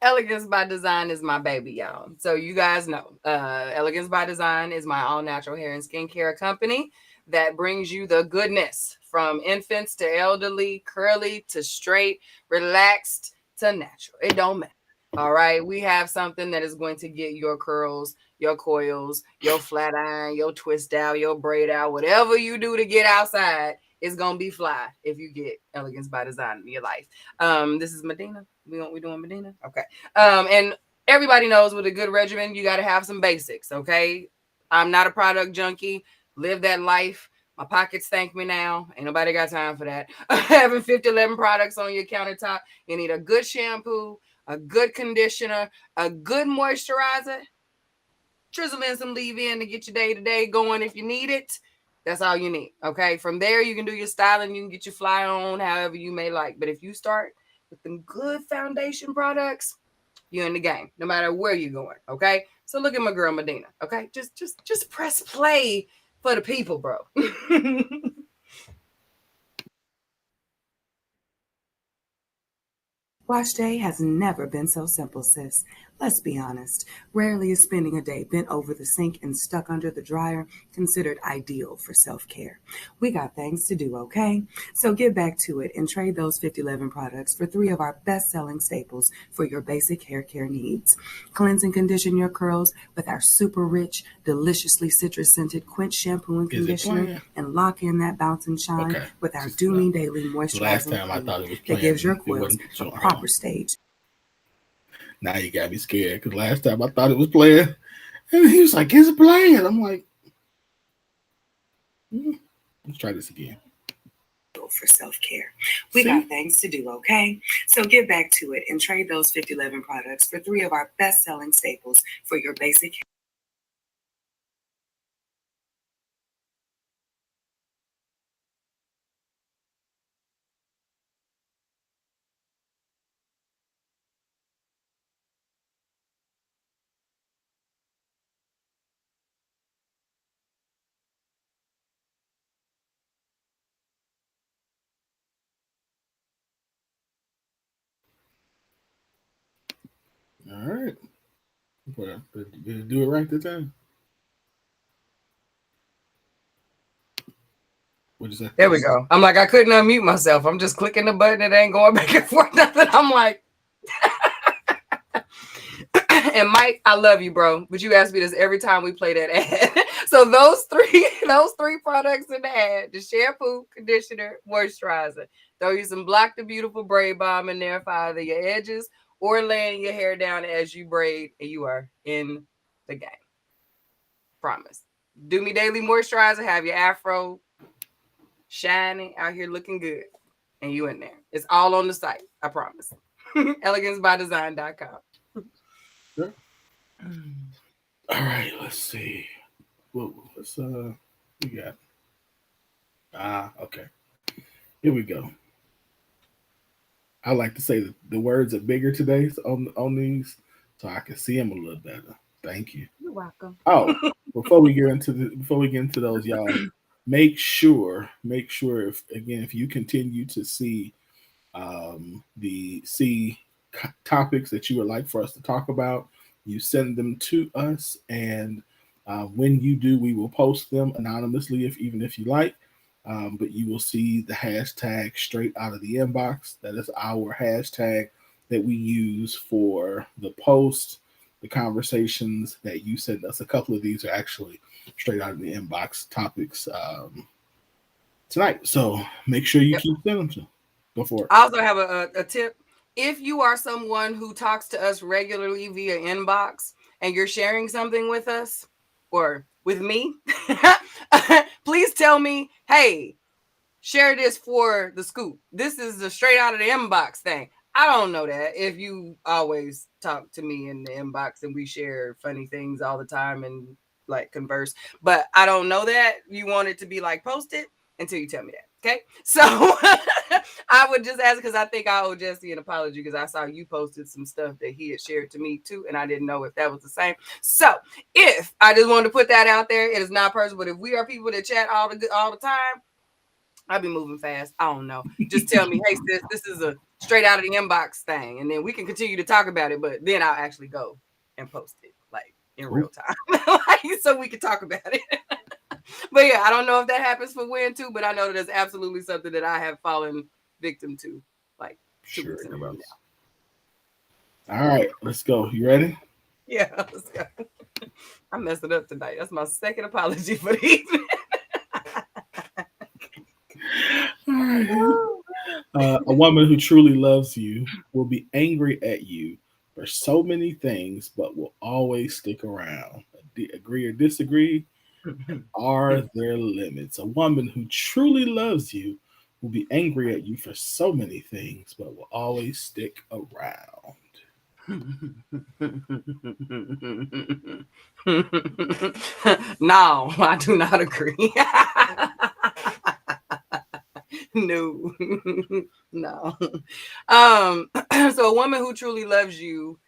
Elegance by Design is my baby, y'all. So you guys know, Elegance by Design is my all-natural hair and skincare company that brings you the goodness from infants to elderly, curly to straight, relaxed to natural. It don't matter. All right, we have something that is going to get your curls, your coils, your flat iron, your twist out, your braid out, whatever you do to get outside is gonna be fly if you get Elegance by Design in your life. This is Medina. We doing Medina? Okay. And everybody knows with a good regimen, you got to have some basics. Okay. I'm not a product junkie. Live that life. My pockets thank me now. Ain't nobody got time for that. Having 50, 11 products on your countertop. You need a good shampoo, a good conditioner, a good moisturizer, drizzle in some leave-in to get your day-to-day going if you need it. That's all you need, okay? From there, you can do your styling. You can get your fly on however you may like. But if you start with them good foundation products, you're in the game, no matter where you're going, okay? So look at my girl, Medina, okay? Just press play for the people, bro. Wash day has never been so simple, sis. Let's be honest. Rarely is spending a day bent over the sink and stuck under the dryer considered ideal for self-care. We got things to do, okay? So get back to it and trade those 5011 products for 3 of our best-selling staples for your basic hair care needs. Cleanse and condition your curls with our super rich, deliciously citrus-scented Quench shampoo and conditioner, and lock in that bounce and shine with our Do Me Daily moisturizing cream that gives your coils a proper stage. Now you got me scared because last time I thought it was playing, and he was like, "It's playing." I'm like, let's try this again. For self-care. We got things to do, okay? So get back to it and trade those 5011 products for 3 of our best-selling staples for your basic. All right. Did you do it right this time? What'd you say? There we go. I'm like, I couldn't unmute myself. I'm just clicking the button. It ain't going back and forth. Nothing. I'm like, and Mike, I love you, bro. But you ask me this every time we play that ad. So those three products in the ad: the shampoo, conditioner, moisturizer. Throw you some Block the Beautiful braid balm in there for either your edges or laying your hair down as you braid, and you are in the game. Promise. Do Me Daily moisturizer. Have your afro shining out here looking good, and you in there. It's all on the site. I promise. EleganceByDesign.com. Sure. All right, let's see. What's we got? Okay. Here we go. I like to say that the words are bigger today on these, so I can see them a little better. Thank you. You're welcome. Oh, before we get into those, y'all, make sure if you continue to see topics that you would like for us to talk about, you send them to us, and when you do, we will post them anonymously even if you like. But you will see the hashtag straight out of the inbox. That is our hashtag that we use for the post, the conversations that you send us. A couple of these are actually straight out of the inbox topics tonight. So make sure you keep sending them. Go for it. I also have a tip. If you are someone who talks to us regularly via inbox and you're sharing something with us or with me, please tell me, hey, share this for the scoop. This is the straight out of the inbox thing. I don't know that if you always talk to me in the inbox and we share funny things all the time and like converse, but I don't know that. You want it to be like posted until you tell me that. Okay, so I would just ask because I think I owe Jesse an apology because I saw you posted some stuff that he had shared to me too, and I didn't know if that was the same. So if I just wanted to put that out there, it is not personal, but if we are people that chat all the time, I'll be moving fast. I don't know. Just tell me, hey sis, this is a straight out of the inbox thing, and then we can continue to talk about it. But then I'll actually go and post it like in real time, so we can talk about it. But yeah, I don't know if that happens for Win too, but I know that it's absolutely something that I have fallen victim to like 2 weeks in a row All right, let's go. You ready? Yeah, let's go. I messed it up tonight. That's my second apology for the evening. All right. A woman who truly loves you will be angry at you for so many things, but will always stick around. Agree or disagree? Are there limits? A woman who truly loves you will be angry at you for so many things, but will always stick around. No, I do not agree. No, no. So a woman who truly loves you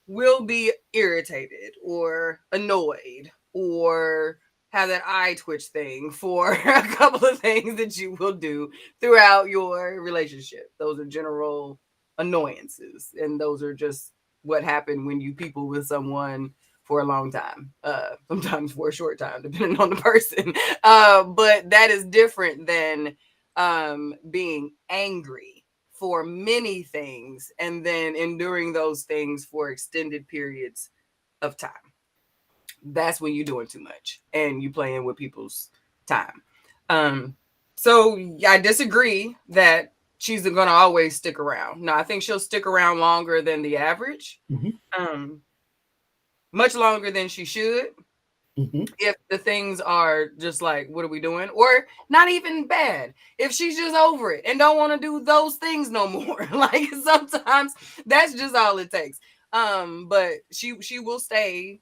will be irritated or annoyed or have that eye twitch thing for a couple of things that you will do throughout your relationship. Those are general annoyances, and those are just what happen when you people with someone for a long time, sometimes for a short time, depending on the person. But that is different than being angry for many things and then enduring those things for extended periods of time. That's when you're doing too much and you playing with people's time. Um, so I disagree that she's gonna always stick around. No, I think she'll stick around longer than the average. Mm-hmm. Much longer than she should. Mm-hmm. If the things are just like, what are we doing? Or not even bad. If she's just over it and don't want to do those things no more. Like sometimes that's just all it takes. But she will stay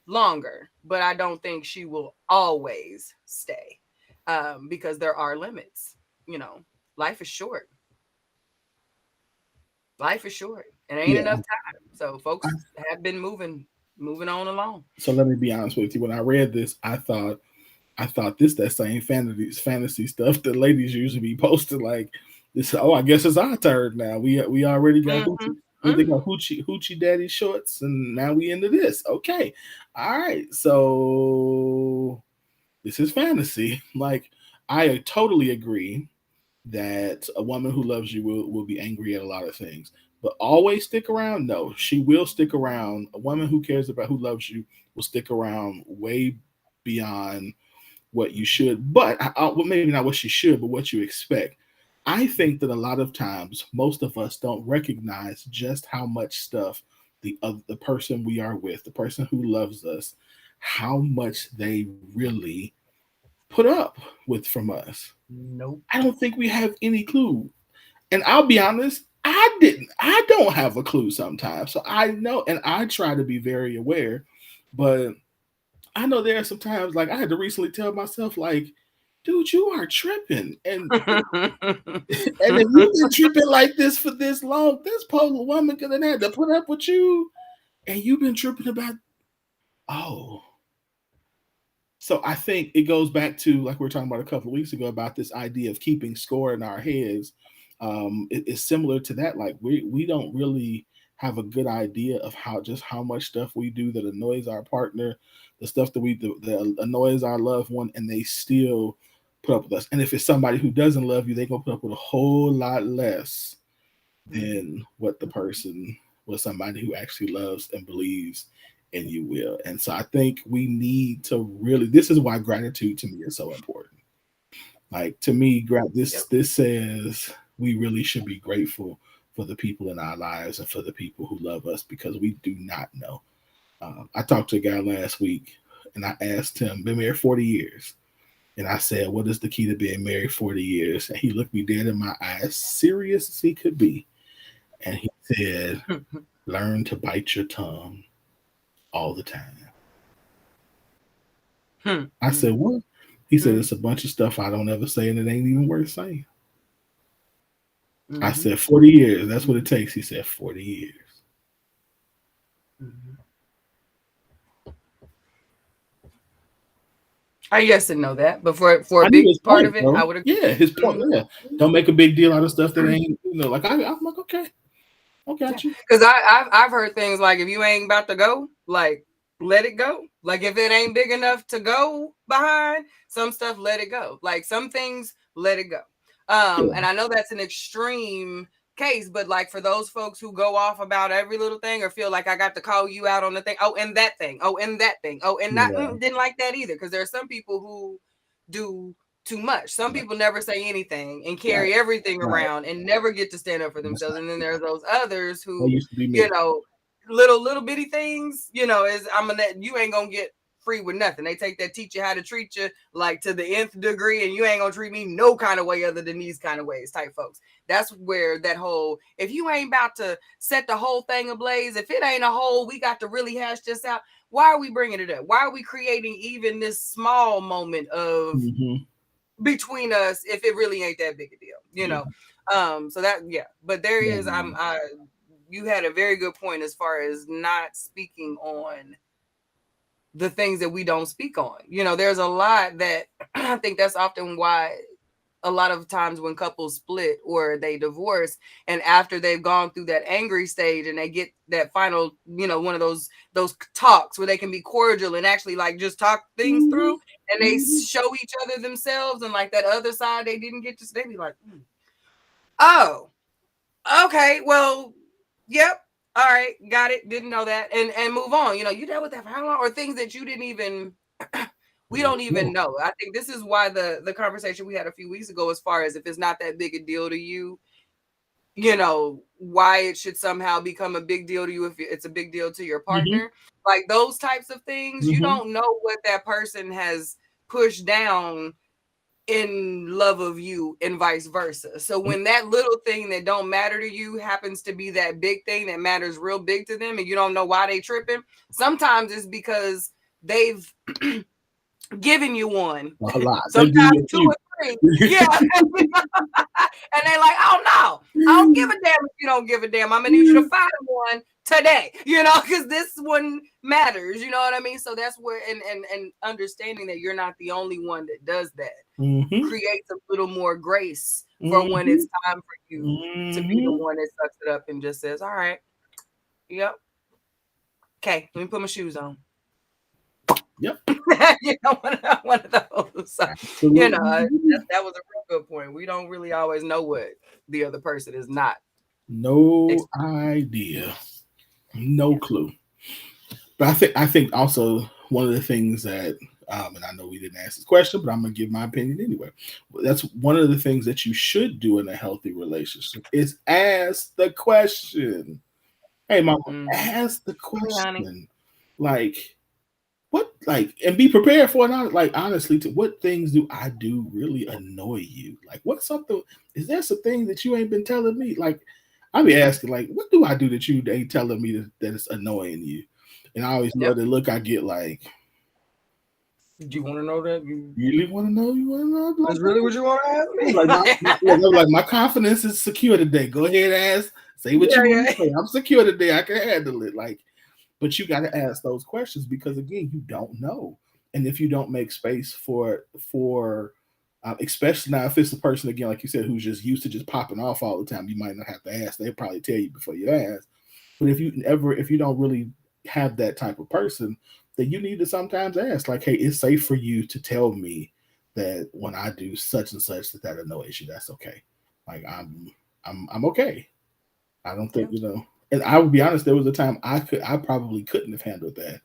longer, but I don't think she will always stay. Because there are limits. You know, life is short. Life is short. And ain't Yeah. enough time. So folks have been moving on along. So let me be honest with you. When I read this, I thought this that same fantasy stuff that ladies usually be posting like this. Oh, I guess it's our turn now. We already got Mm-hmm. they got hoochie daddy shorts, and now we into this. Okay, all right. So this is fantasy. Like I totally agree that a woman who loves you will be angry at a lot of things. But always stick around? No, she will stick around. A woman who cares about who loves you will stick around way beyond what you should, but well, maybe not what you should, but what you expect. I think that a lot of times, most of us don't recognize just how much stuff the person we are with, the person who loves us, how much they really put up with from us. Nope. I don't think we have any clue. And I'll be honest, I didn't. I don't have a clue sometimes. So I know, and I try to be very aware, but I know there are some times like I had to recently tell myself, like, dude, you are tripping. And if you've been tripping like this for this long, this poor woman could have had to put up with you. And you've been tripping about, oh. So I think it goes back to like we were talking about a couple of weeks ago about this idea of keeping score in our heads. It's similar to that. Like we don't really have a good idea of how much stuff we do that annoys our partner, the stuff that we do that annoys our loved one, and they still put up with us. And if it's somebody who doesn't love you, they're gonna put up with a whole lot less than what the person was somebody who actually loves and believes in you will. And so I think we need to really, this is why gratitude to me is so important. Like to me, this says we really should be grateful for the people in our lives and for the people who love us because we do not know. I talked to a guy last week and I asked him, been married 40 years. And I said, what is the key to being married 40 years? And he looked me dead in my eyes, serious as he could be. And he said, learn to bite your tongue all the time. I said, what? He said, it's a bunch of stuff I don't ever say and it ain't even worth saying. I said, 40 years. That's what it takes. He said, 40 years. I guess to know that, but for a big part of it, I would agree. Yeah, his point. Yeah, don't make a big deal out of stuff that ain't, like I'm like, okay, I got you. Because I've heard things like if you ain't about to go, like let it go. Like if it ain't big enough to go behind, some stuff let it go. Like some things let it go. And I know that's an extreme case, but like for those folks who go off about every little thing or feel like I got to call you out on the thing, oh, and that thing, oh, and that thing, oh, and not didn't like that either, because there are some people who do too much. Some people never say anything and carry everything around and never get to stand up for themselves. And then there's those others who, you know, little bitty things, you know, you ain't gonna get free with nothing. They take that teach you how to treat you like to the nth degree, and you ain't gonna treat me no kind of way other than these kind of ways type folks. That's where that whole, if you ain't about to set the whole thing ablaze, if it ain't a whole, we got to really hash this out. Why are we bringing it up? Why are we creating even this small moment of between us if it really ain't that big a deal, you know? So that, but there is, you had a very good point as far as not speaking on the things that we don't speak on. You know, there's a lot that I think that's often why a lot of times when couples split or they divorce, and after they've gone through that angry stage and they get that final, you know, one of those talks where they can be cordial and actually like just talk things through, and they show each other themselves, and like that other side they didn't get to, they be like, oh, okay, well, yep, all right, got it, didn't know that, and move on. You know, you dealt with that for how long? Or things that you didn't even we don't even know. I think this is why the conversation we had a few weeks ago, as far as if it's not that big a deal to you, you know, why it should somehow become a big deal to you if it's a big deal to your partner. Like those types of things, you don't know what that person has pushed down in love of you and vice versa. So when that little thing that don't matter to you happens to be that big thing that matters real big to them, and you don't know why they tripping, sometimes it's because they've giving you one, a lot. Sometimes 2 or 3, and they like, oh no, I don't give a damn if you don't give a damn. I'm gonna need you to find one today, you know, because this one matters. You know what I mean? So that's where, and understanding that you're not the only one that does that creates a little more grace for when it's time for you to be the one that sucks it up and just says, all right, yep, okay, let me put my shoes on. Yep. You know, one of those. You know, that was a real good point. We don't really always know what the other person is not. No idea. No clue. But I think also one of the things that, and I know we didn't ask this question, but I'm going to give my opinion anyway. That's one of the things that you should do in a healthy relationship is ask the question. Hey, mama, ask the question. Like, what, like, and be prepared for it. Like, honestly, to what things do I do really annoy you? Like, what's something, is there some thing that you ain't been telling me? Like, I be asking, like, what do I do that you ain't telling me that it's annoying you? And I always know the look I get, like, do you want to know that? You really want to know? You want to know? Like, that's really what you want to ask me? Like my confidence is secure today. Go ahead, ask. Say what you want to say. I'm secure today. I can handle it. Like, but you got to ask those questions because, again, you don't know. And if you don't make space for especially now if it's the person, again, like you said, who's just used to just popping off all the time, you might not have to ask. They'll probably tell you before you ask. But if you don't really have that type of person, then you need to sometimes ask, like, hey, it's safe for you to tell me that when I do such and such that annoys you. That's okay. Like, I'm okay. I don't think, you know. And I would be honest, there was a time I probably couldn't have handled that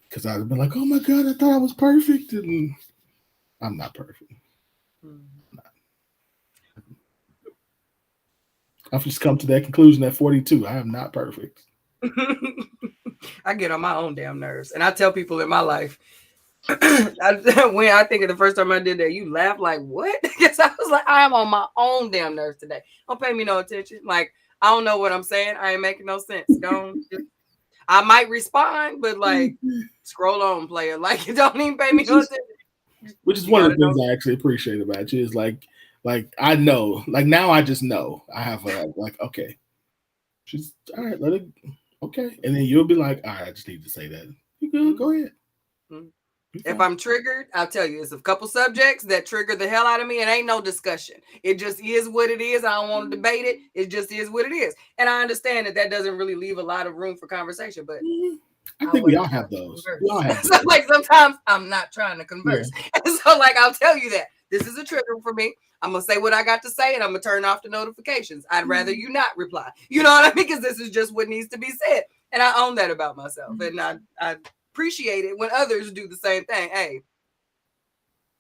because I'd have been like, oh my God, I thought I was perfect. And I'm not perfect. I've just come to that conclusion at 42. I am not perfect. I get on my own damn nerves. And I tell people in my life, when I think of the first time I did that, you laugh like, what? Because I was like, I am on my own damn nerves today. Don't pay me no attention. Like, I don't know what I'm saying. I ain't making no sense. I might respond, but like, scroll on, player. Like, you don't even pay me no attention. Which is one of the things I actually appreciate about you is like I know, like now I just know. I have a like, okay, she's all right, let it, okay, and then you'll be like, all right, I just need to say that. You good? Go ahead. If I'm triggered, I'll tell you, it's a couple subjects that trigger the hell out of me, and ain't no discussion. It just is what it is. I don't want to debate it. It just is what it is. And I understand that doesn't really leave a lot of room for conversation, but I think we all have those. We all have those. So, like, sometimes I'm not trying to converse. Yeah. So, like, I'll tell you that This is a trigger for me. I'm going to say what I got to say, and I'm going to turn off the notifications. I'd rather you not reply. You know what I mean? Because this is just what needs to be said. And I own that about myself. And I appreciate it when others do the same thing. Hey,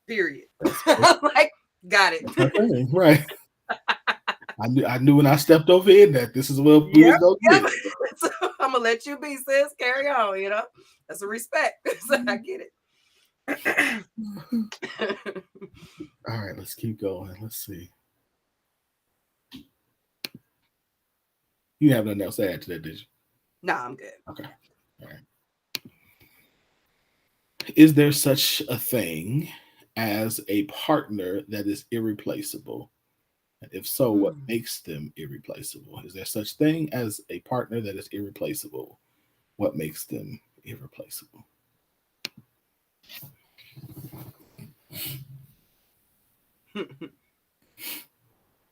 period. Like, got it. Okay, right. I knew when I stepped over in that this is what we was going to get. So I'm going to let you be, sis. Carry on, you know? That's a respect. So I get it. All right, let's keep going. Let's see. You have nothing else to add to that, did you? No, I'm good. Okay. All right. Is there such a thing as a partner that is irreplaceable? And if so, what makes them irreplaceable? Is there such thing as a partner that is irreplaceable? What makes them irreplaceable?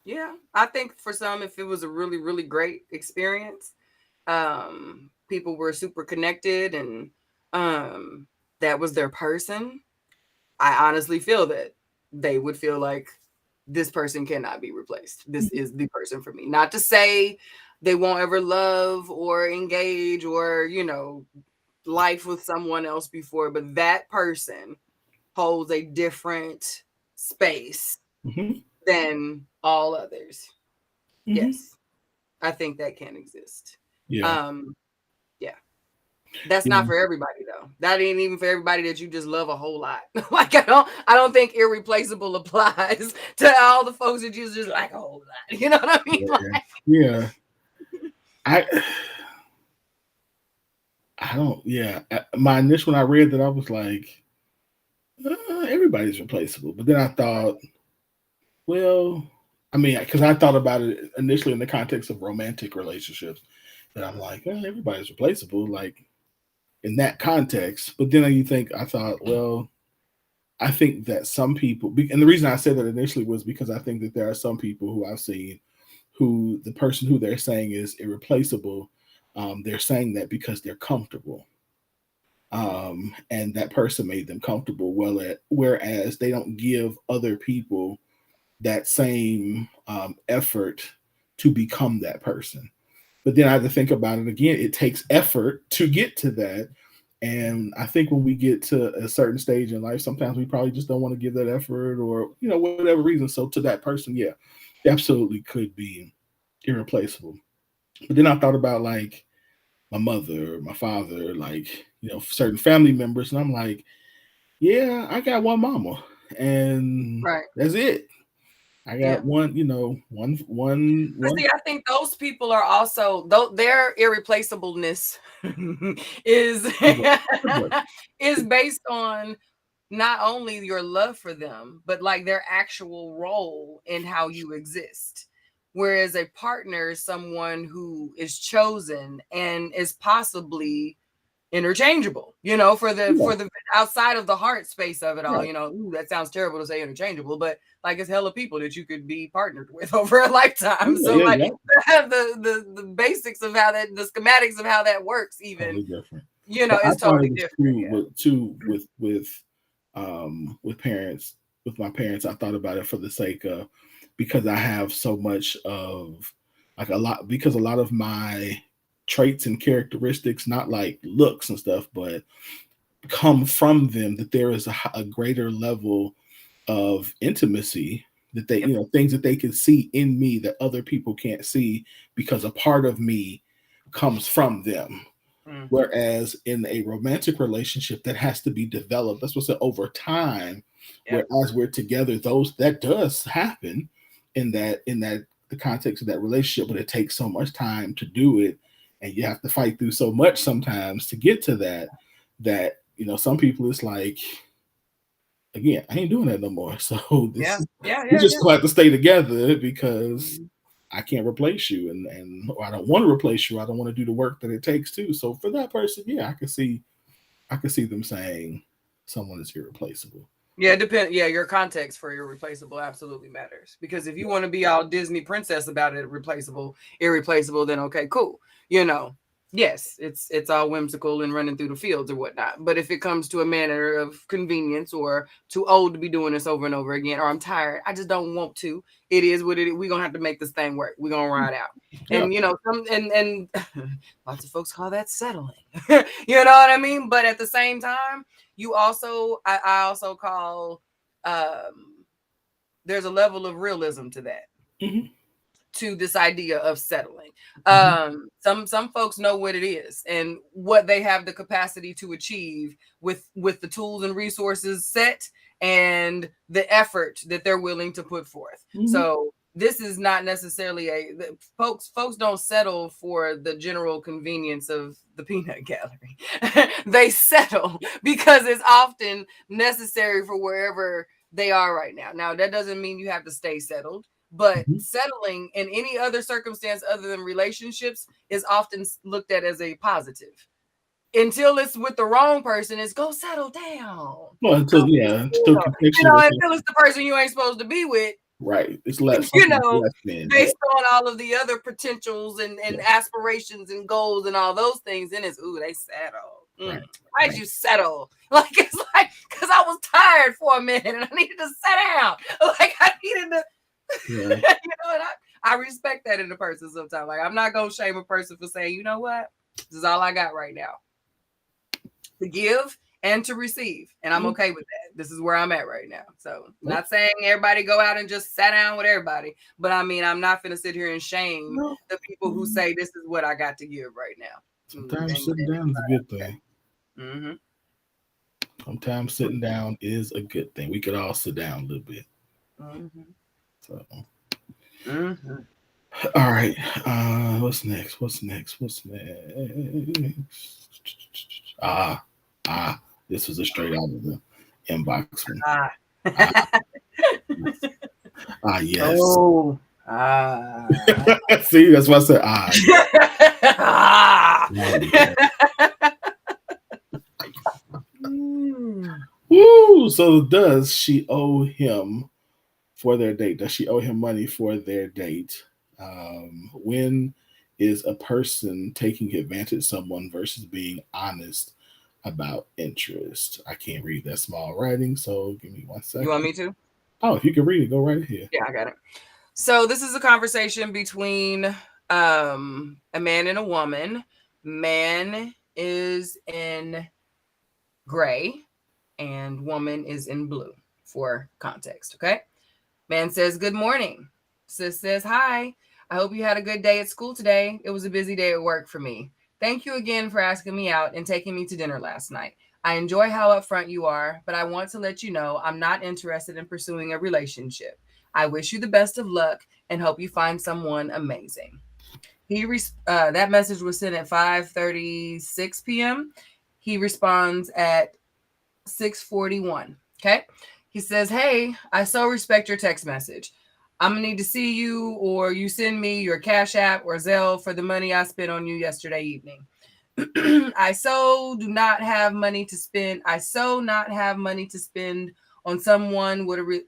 Yeah, I think for some, if it was a really, really great experience, people were super connected and that was their person, I honestly feel that they would feel like this person cannot be replaced. This is the person for me. Not to say they won't ever love or engage or, you know, life with someone else before, but that person holds a different space than all others. Yes, I think that can exist. Yeah. That's not for everybody though. That ain't even for everybody that you just love a whole lot. Like I don't think irreplaceable applies to all the folks that you just like a whole lot. You know what I mean? Yeah. I don't. Yeah. My initial when I read that, I was like, everybody's replaceable. But then I thought, well, I mean, because I thought about it initially in the context of romantic relationships, and I'm like, everybody's replaceable. Like. In that context, but then I thought, well, I think that some people, and the reason I said that initially was because I think that there are some people who I've seen who the person who they're saying is irreplaceable, they're saying that because they're comfortable. And that person made them comfortable, whereas they don't give other people that same effort to become that person. But then I had to think about it again. It takes effort to get to that. And I think when we get to a certain stage in life, sometimes we probably just don't want to give that effort or, you know, whatever reason. So to that person, yeah, absolutely could be irreplaceable. But then I thought about like my mother, my father, like, you know, certain family members. And I'm like, yeah, I got one mama and that's it. I got one, you know, one. See, I think those people are also their irreplaceableness is based on not only your love for them, but like their actual role in how you exist. Whereas a partner is someone who is chosen and is possibly interchangeable, you know, for the outside of the heart space of it all. You know, that sounds terrible to say interchangeable, but like it's hella people that you could be partnered with over a lifetime. So the basics of how that, the schematics of how that works, even totally different. You know, it's totally different. With parents, with my parents, I thought about it for the sake of because I have so much of like a lot of my traits and characteristics, not like looks and stuff, but come from them, that there is a greater level of intimacy that they, you know, things that they can see in me that other people can't see because a part of me comes from them. Whereas in a romantic relationship, that has to be developed. That's what's over time. Whereas we're together, that does happen in the context of that relationship, but it takes so much time to do it. And you have to fight through so much sometimes to get to that, you know, some people it's like, again, I ain't doing that no more. So we just gonna have to stay together because I can't replace you and or I don't want to replace you. I don't want to do the work that it takes to. So for that person, yeah, I can see them saying someone is irreplaceable. Yeah, it depends. Yeah, your context for irreplaceable absolutely matters. Because if you want to be all Disney princess about it, irreplaceable, then okay, cool. You know, yes, it's all whimsical and running through the fields or whatnot. But if it comes to a matter of convenience or too old to be doing this over and over again, or I'm tired, I just don't want to. It is what it is. We're gonna have to make this thing work. We're gonna ride out. Yeah. And and lots of folks call that settling. You know what I mean? But at the same time, you also I also call there's a level of realism to that. Mm-hmm. To this idea of settling. Mm-hmm. Some folks know what it is and what they have the capacity to achieve with the tools and resources set and the effort that they're willing to put forth. Mm-hmm. So this is not necessarily folks don't settle for the general convenience of the peanut gallery. They settle because it's often necessary for wherever they are right now. Now, that doesn't mean you have to stay settled. But settling in any other circumstance other than relationships is often looked at as a positive. Until it's with the wrong person, it's go settle down. Well, until until it's the person you ain't supposed to be with. Right. It's less, based on all of the other potentials and aspirations and goals and all those things. Then it's, they settle. Right. Why'd you settle? Like, it's like, because I was tired for a minute and I needed to sit down. Like, I needed to. Yeah. And I respect that in a person sometimes. Like, I'm not gonna shame a person for saying, you know what, this is all I got right now to give and to receive, and I'm okay with that. This is where I'm at right now. So I'm not saying everybody go out and just sit down with everybody, but I mean, I'm not gonna sit here and shame the people who say this is what I got to give right now. Sometimes sitting down is a good thing. Mm-hmm. Sometimes sitting down is a good thing. We could all sit down a little bit. Mm-hmm. So, all right. What's next? This was a straight out of the inbox one. Yes. Oh. See, that's why I said Woo! So does she owe him for their date? Does she owe him money for their date? When is a person taking advantage of someone versus being honest about interest? I can't read that small writing, so give me 1 second. You want me to? Oh, if you can read it, go right ahead. Yeah, I got it. So this is a conversation between a man and a woman. Man is in gray and woman is in blue for context, okay? Man says, good morning. Sis says, hi. I hope you had a good day at school today. It was a busy day at work for me. Thank you again for asking me out and taking me to dinner last night. I enjoy how upfront you are, but I want to let you know I'm not interested in pursuing a relationship. I wish you the best of luck and hope you find someone amazing. That message was sent at 5:36 p.m. He responds at 6:41. Okay. He says, hey, I so respect your text message. I'm going to need to see you, or you send me your Cash App or Zelle for the money I spent on you yesterday evening. I so not have money to spend on someone with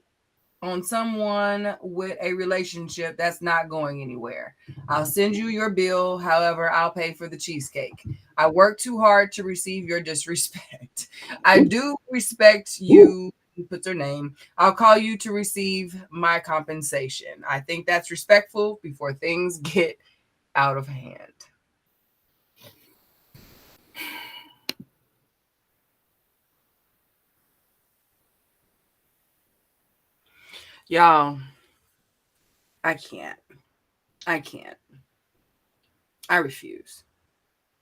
a relationship that's not going anywhere. I'll send you your bill. However, I'll pay for the cheesecake. I work too hard to receive your disrespect. I do respect you. He puts her name. I'll call you to receive my compensation. I think that's respectful before things get out of hand. Y'all, I can't. I refuse.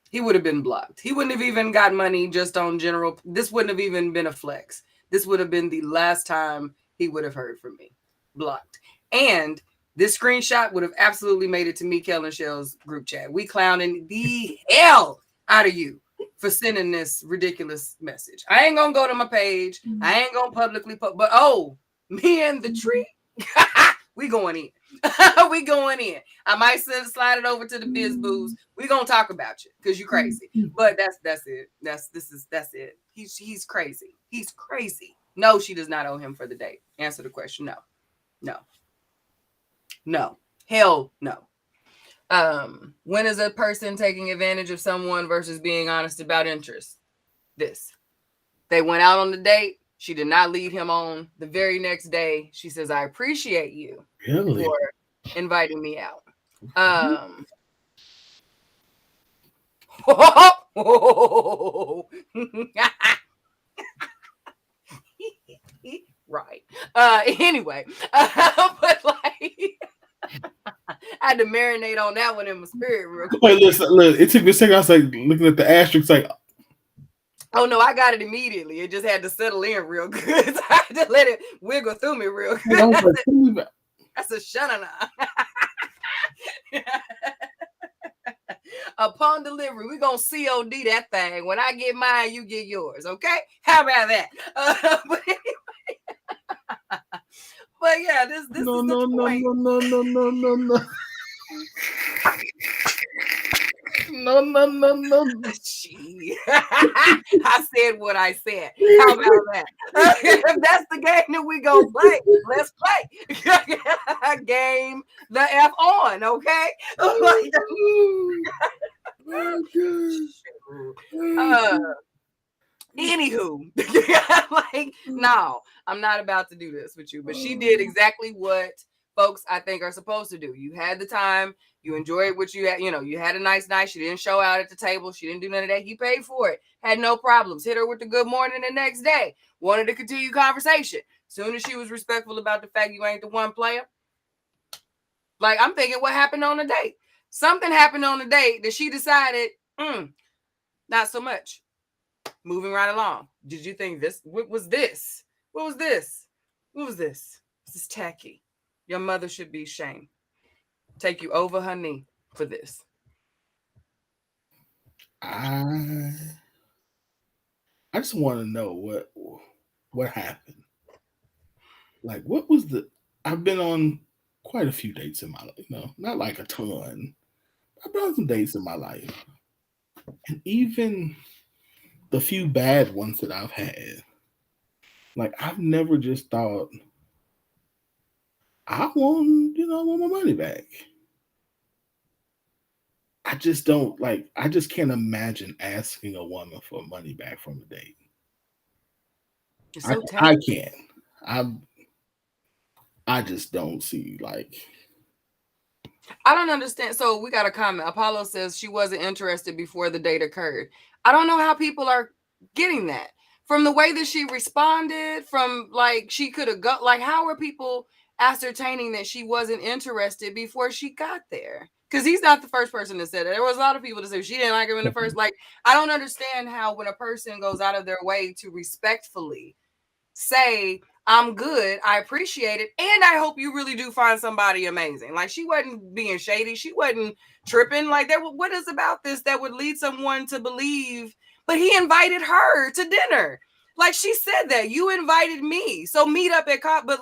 He would have been blocked. He wouldn't have even got money just on general. This wouldn't have even been a flex. This would have been the last time he would have heard from me. Blocked. And this screenshot would have absolutely made it to me, Kel, and Shell's group chat. We clowning the hell out of you for sending this ridiculous message. I ain't gonna go to my page. I ain't gonna publicly but me and the tree, we going in. We going in. I might slide it over to the biz booze. We gonna talk about you because you crazy. But that's it. That's it. He's crazy. He's crazy. No, she does not owe him for the date. Answer the question. No. Hell no. When is a person taking advantage of someone versus being honest about interest? They went out on the date. She did not lead him on. The very next day, she says, I appreciate you for inviting me out. Right. Anyway, but like I had to marinate on that one in my spirit real quick. Wait, listen, look, it took me a second. I was like looking at the asterisk, like, oh no, I got it immediately. It just had to settle in real good. So I had to let it wiggle through me real good. That's a shanana. Upon delivery, we're gonna COD that thing. When I get mine, you get yours. Okay? How about that? But anyway, but yeah, this is the point. No. I said what I said. How about that? If that's the game that we gonna play, let's play. Game the F on, okay? Anywho, like, no, I'm not about to do this with you. But she did exactly what folks I think are supposed to do. You had the time, you enjoyed what you had, you had a nice night. She didn't show out at the table, she didn't do none of that. He paid for it, had no problems. Hit her with the good morning the next day. Wanted to continue conversation. Soon as she was respectful about the fact you ain't the one player. Like, I'm thinking, what happened on the date? Something happened on the date that she decided, not so much. Moving right along. Did you think this? What was this? What was this? What was this? This is tacky. Your mother should be ashamed. Take you over her knee for this. I just want to know what happened. Like, what was I've been on quite a few dates in my life, not like a ton. I've been on some dates in my life. And even the few bad ones that I've had, like, I've never just thought, I want my money back. I just don't I just can't imagine asking a woman for money back from a date. It's so I can't. I just don't see I don't understand. So we got a comment. Apollo says she wasn't interested before the date occurred. I don't know how people are getting that from the way that she responded, from she could have got, how are people ascertaining that she wasn't interested before she got there? Because he's not the first person that said it. There was a lot of people that said she didn't like him in the first. I don't understand how when a person goes out of their way to respectfully say, I'm good, I appreciate it, and I hope you really do find somebody amazing. She wasn't being shady, she wasn't tripping. What is about this that would lead someone to believe? But he invited her to dinner. She said that you invited me, so meet up at but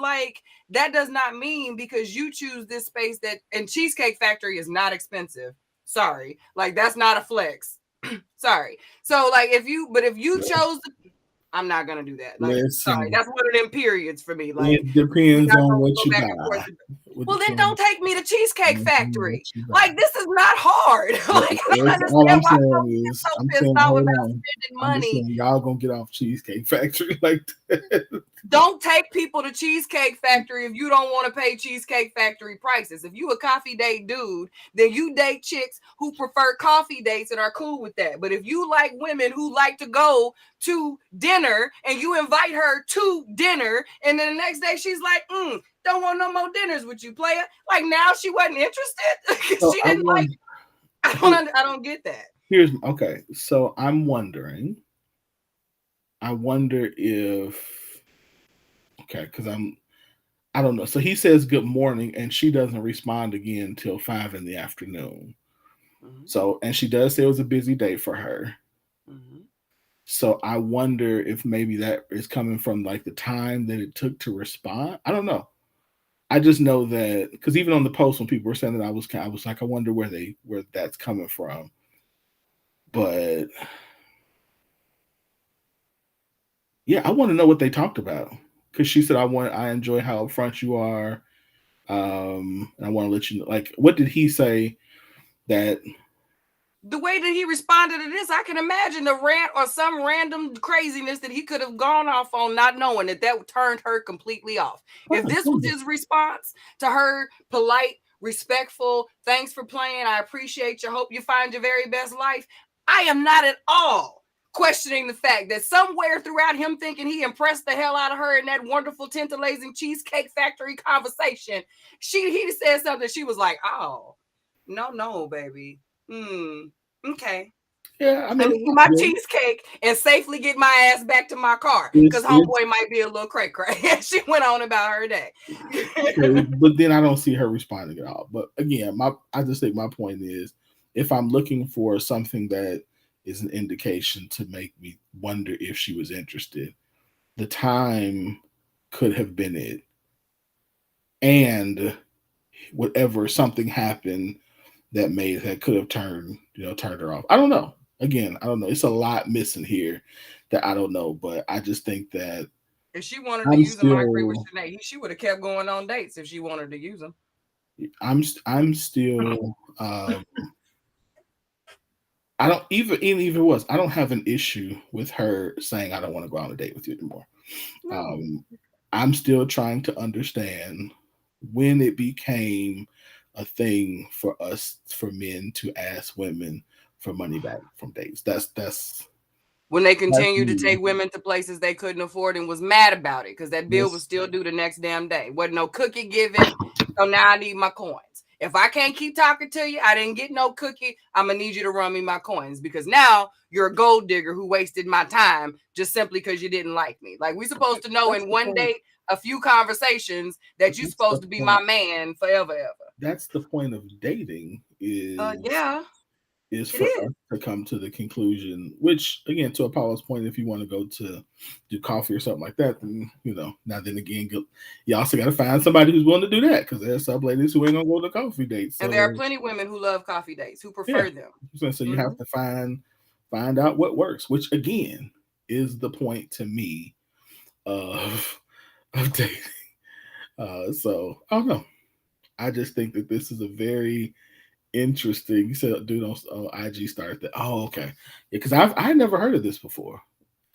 that does not mean because you choose this space and Cheesecake Factory is not expensive. Sorry, that's not a flex. Sorry. So if you chose I'm not gonna do that. Sorry, that's one of them periods for me. It depends on what you got. Well, then don't take me to Cheesecake Factory. This is not hard. I don't understand why I'm so pissed off about spending money. Y'all gonna get off Cheesecake Factory like that. Don't take people to Cheesecake Factory if you don't want to pay Cheesecake Factory prices. If you a coffee date dude, then you date chicks who prefer coffee dates and are cool with that. But if you like women who like to go to dinner and you invite her to dinner and then the next day she's like, don't want no more dinners with you, player. Now she wasn't interested. She didn't like it. I don't get that. So I'm wondering. I wonder if because I don't know. So he says good morning and she doesn't respond again until 5 in the afternoon. Mm-hmm. So, and she does say it was a busy day for her. Mm-hmm. So I wonder if maybe that is coming from the time that it took to respond. I don't know. I just know that because even on the post when people were saying that, I was like, I wonder where that's coming from. But yeah, I want to know what they talked about. Because she said, I enjoy how upfront you are. And I want to let you know, what did he say that the way that he responded to this, I can imagine a rant or some random craziness that he could have gone off on, not knowing that turned her completely off. If this was his response to her, polite, respectful, thanks for playing, I appreciate you, hope you find your very best life, I am not at all questioning the fact that somewhere throughout him thinking he impressed the hell out of her in that wonderful tantalizing Cheesecake Factory conversation, he said something, she was like, oh, no, baby. Okay. yeah, I mean, Let me eat my cheesecake and safely get my ass back to my car because homeboy might be a little cray. She went on about her day. Okay, but then I don't see her responding at all. But again, I just think my point is, if I'm looking for something that is an indication to make me wonder if she was interested, the time could have been it, and whatever something happened that could have turned her off. I don't know. Again, I don't know. It's a lot missing here that I don't know, but I just think that if she wanted to use him, I agree with Sinead. She would have kept going on dates if she wanted to use him. I'm still I don't I don't have an issue with her saying I don't want to go on a date with you anymore. No. I'm still trying to understand when it became a thing for men to ask women for money back from dates. That's when they continued to take women to places they couldn't afford and was mad about it because that bill was still due the next damn day. Wasn't no cookie given. So now I need my coins. If I can't keep talking to you, I didn't get no cookie, I'm going to need you to run me my coins because now you're a gold digger who wasted my time just simply because you didn't like me. Like, we're supposed to know in one date, a few conversations that you're supposed to be my man forever, ever. That's the point of dating is for us to come to the conclusion, which again, to Apollo's point, if you want to go to do coffee or something like that, then now then again, you also got to find somebody who's willing to do that because there's some ladies who ain't gonna go to coffee dates. So, and there are plenty of women who love coffee dates, who prefer them. So you have to find out what works, which again is the point to me of dating. So I don't know. I just think that this is a very interesting. You said dude on IG started that. Oh, okay. Yeah, because I never heard of this before.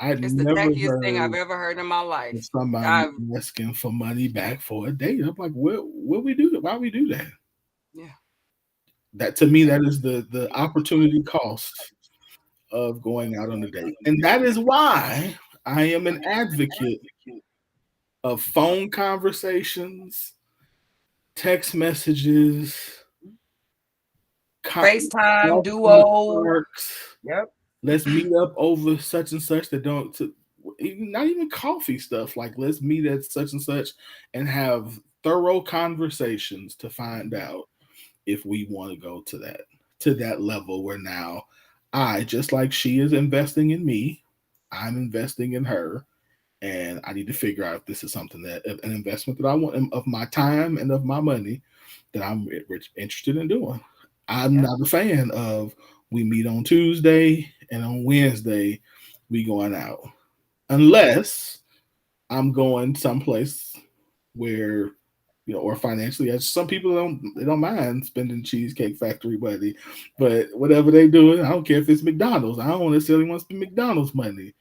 It's the tackiest thing I've ever heard in my life. Somebody asking for money back for a date. I'm like, what we do? Why we do that? Yeah. That to me, that is the opportunity cost of going out on a date. And that is why I am an advocate of phone conversations, text messages, FaceTime, Duo. Yep. Let's meet up over such and such that not even coffee stuff. Like, let's meet at such and such and have thorough conversations to find out if we want to go to that level where now just like she is investing in me, I'm investing in her. And I need to figure out if this is something that an investment that I want of my time and of my money that I'm interested in doing. I'm not a fan of we meet on Tuesday and on Wednesday we going out, unless I'm going someplace where or financially, as some people don't mind spending Cheesecake Factory money, but whatever they do, I don't care if it's McDonald's. I don't necessarily want to spend McDonald's money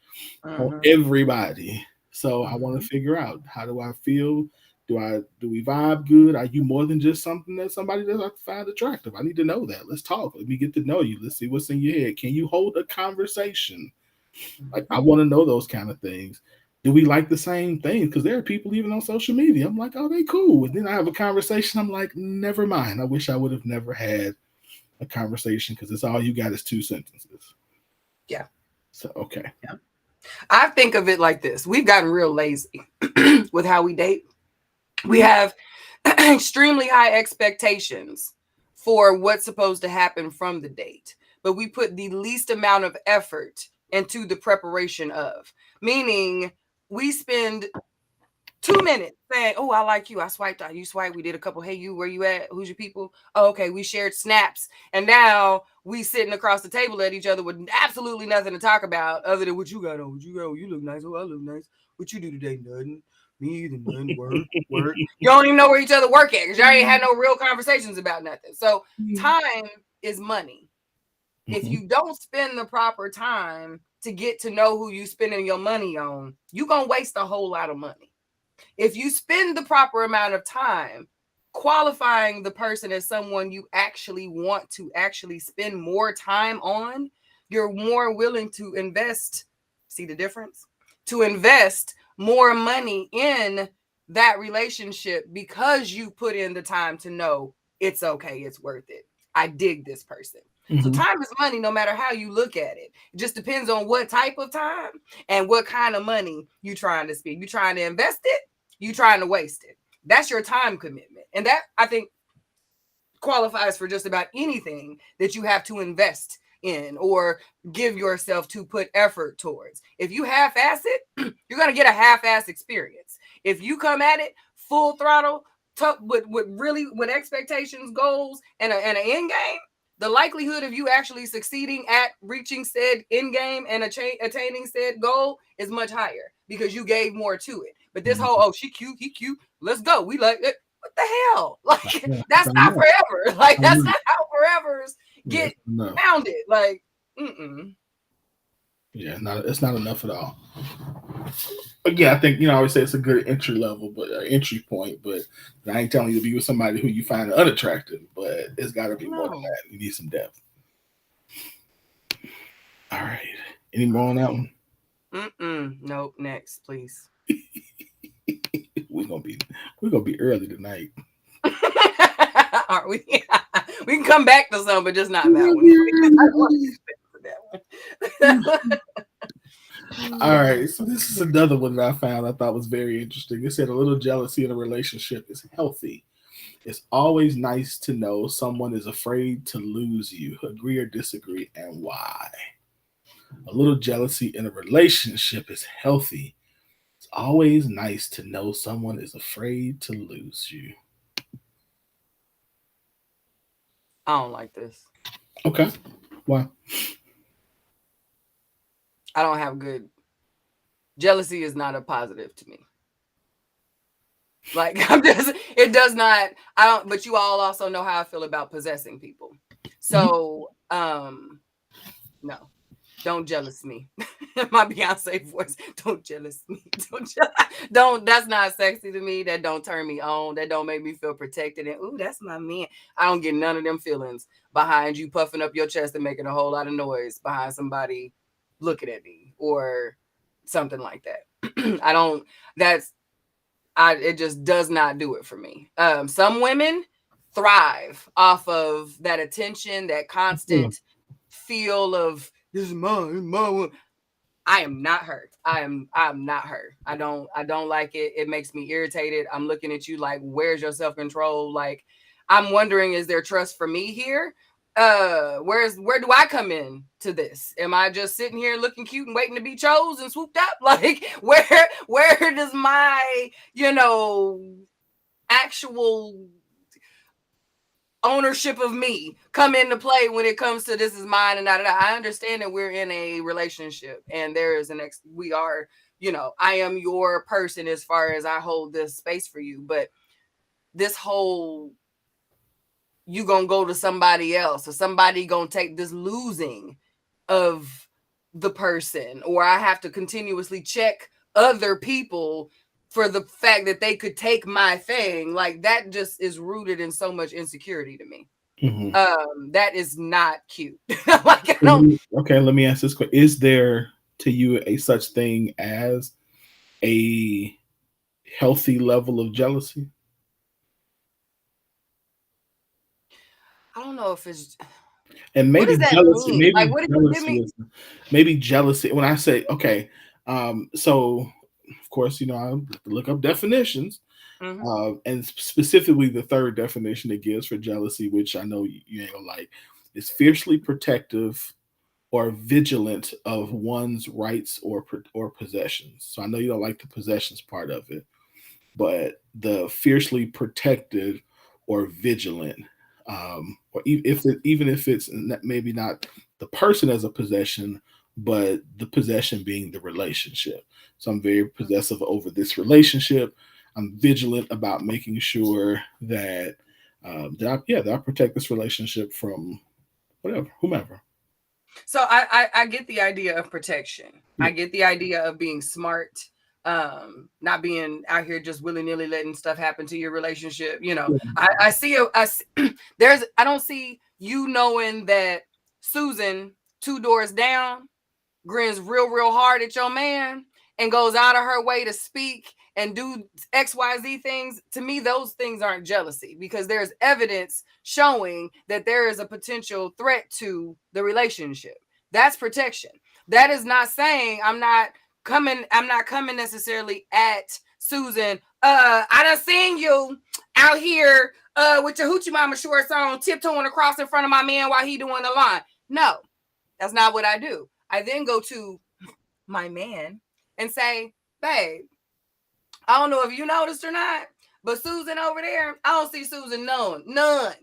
on everybody. So I want to figure out, how do I feel? Do we vibe good? Are you more than just something that somebody does I find attractive? I need to know that. Let's talk. Let me get to know you. Let's see what's in your head. Can you hold a conversation? Like, I want to know those kind of things. Do we like the same thing? Because there are people even on social media. I'm like, oh, they cool. And then I have a conversation. I'm like, never mind. I wish I would have never had a conversation because it's all you got is 2 sentences. Yeah. So, okay. Yeah. I think of it like this. We've gotten real lazy with how we date. We have extremely high expectations for what's supposed to happen from the date, but we put the least amount of effort into the preparation of, meaning we spend 2 minutes saying, oh, I like you. I swiped out. You swiped. We did a couple. Hey, you, where you at? Who's your people? Oh, okay. We shared snaps. And now we sitting across the table at each other with absolutely nothing to talk about other than what you got on. What you got? Oh, you look nice. Oh, I look nice. What you do today? Nothing. Me either. Nothing. Work. You don't even know where each other work at because y'all ain't had no real conversations about nothing. So time is money. If you don't spend the proper time to get to know who you spending your money on, you're going to waste a whole lot of money. If you spend the proper amount of time qualifying the person as someone you actually want to actually spend more time on, you're more willing to invest. See the difference? To invest more money in that relationship because you put in the time to know it's okay, it's worth it. I dig this person. So time is money no matter how you look at it. It just depends on what type of time and what kind of money you trying to spend. You trying to invest it, you trying to waste it. That's your time commitment. And that, I think, qualifies for just about anything that you have to invest in or give yourself to put effort towards. If you half-ass it, you're going to get a half-ass experience. If you come at it full throttle, with expectations, goals, and an end game, the likelihood of you actually succeeding at reaching said end game and attaining said goal is much higher because you gave more to it. But this whole, oh, she cute, he cute, let's go. We like it. What the hell? Like, that's not forever. Like, that's not how forevers get founded. Like, Yeah, it's not enough at all. But yeah, I think, I always say it's a good entry level, but entry point. But I ain't telling you to be with somebody who you find unattractive, but it's got to be more than that. You need some depth. All right. Any more on that one? Nope. Next, please. We're gonna be early tonight. Are we? We can come back to some, but just not that one. All right, so this is another one that I found I thought was very interesting. It said a little jealousy in a relationship is healthy. It's always nice to know someone is afraid to lose you. Agree or disagree, and why? A little jealousy in a relationship is healthy. It's always nice to know someone is afraid to lose you. I don't like this. Okay. Why? I don't have good. Jealousy is not a positive to me. Like, it does not, but you all also know how I feel about possessing people. So, no, don't jealous me. My Beyonce voice, don't jealous me. Don't, that's not sexy to me. That don't turn me on. That don't make me feel protected. And, ooh, that's my man. I don't get none of them feelings behind you puffing up your chest and making a whole lot of noise behind somebody looking at me or something like that. It just does not do it for me. Some women thrive off of that attention, that constant feel of this is mine. I am not her. I'm not her. I don't like it. It makes me irritated. I'm looking at you like, where's your self-control? Like, I'm wondering, is there trust for me here? Where do I come in to this? Am I just sitting here looking cute and waiting to be chose and swooped up? Like, where does my, actual ownership of me come into play when it comes to this is mine and not that? I understand that we're in a relationship and there is we are, I am your person as far as I hold this space for you, but this whole you gonna go to somebody else or somebody gonna take this losing of the person, or I have to continuously check other people for the fact that they could take my thing. Like, that just is rooted in so much insecurity to me. That is not cute. Like, I don't. Okay, let me ask this question. Is there to you a such thing as a healthy level of jealousy? I don't know if it's. And maybe what does that jealousy, mean? maybe Like, what jealousy is, maybe jealousy. When I say, okay, so of course, I have to look up definitions, and specifically the third definition it gives for jealousy, which I know you ain't gonna like, is fiercely protective or vigilant of one's rights or possessions. So I know you don't like the possessions part of it, but the fiercely protective or vigilant. Or even if it's maybe not the person as a possession, but the possession being the relationship. So I'm very possessive over this relationship. I'm vigilant about making sure that that I protect this relationship from whatever, whomever. So I get the idea of protection. I get the idea of being smart, not being out here just willy-nilly letting stuff happen to your relationship. You know, I don't see you knowing that Susan 2 doors down grins real hard at your man and goes out of her way to speak and do XYZ things. To me, those things aren't jealousy, because there's evidence showing that there is a potential threat to the relationship. That's protection. That is not saying I'm not coming necessarily at Susan. I done seen you out here with your hoochie mama shorts on, tiptoeing across in front of my man while he doing the line. No, that's not what I do. I then go to my man and say, babe, I don't know if you noticed or not, but Susan over there, I don't see Susan none.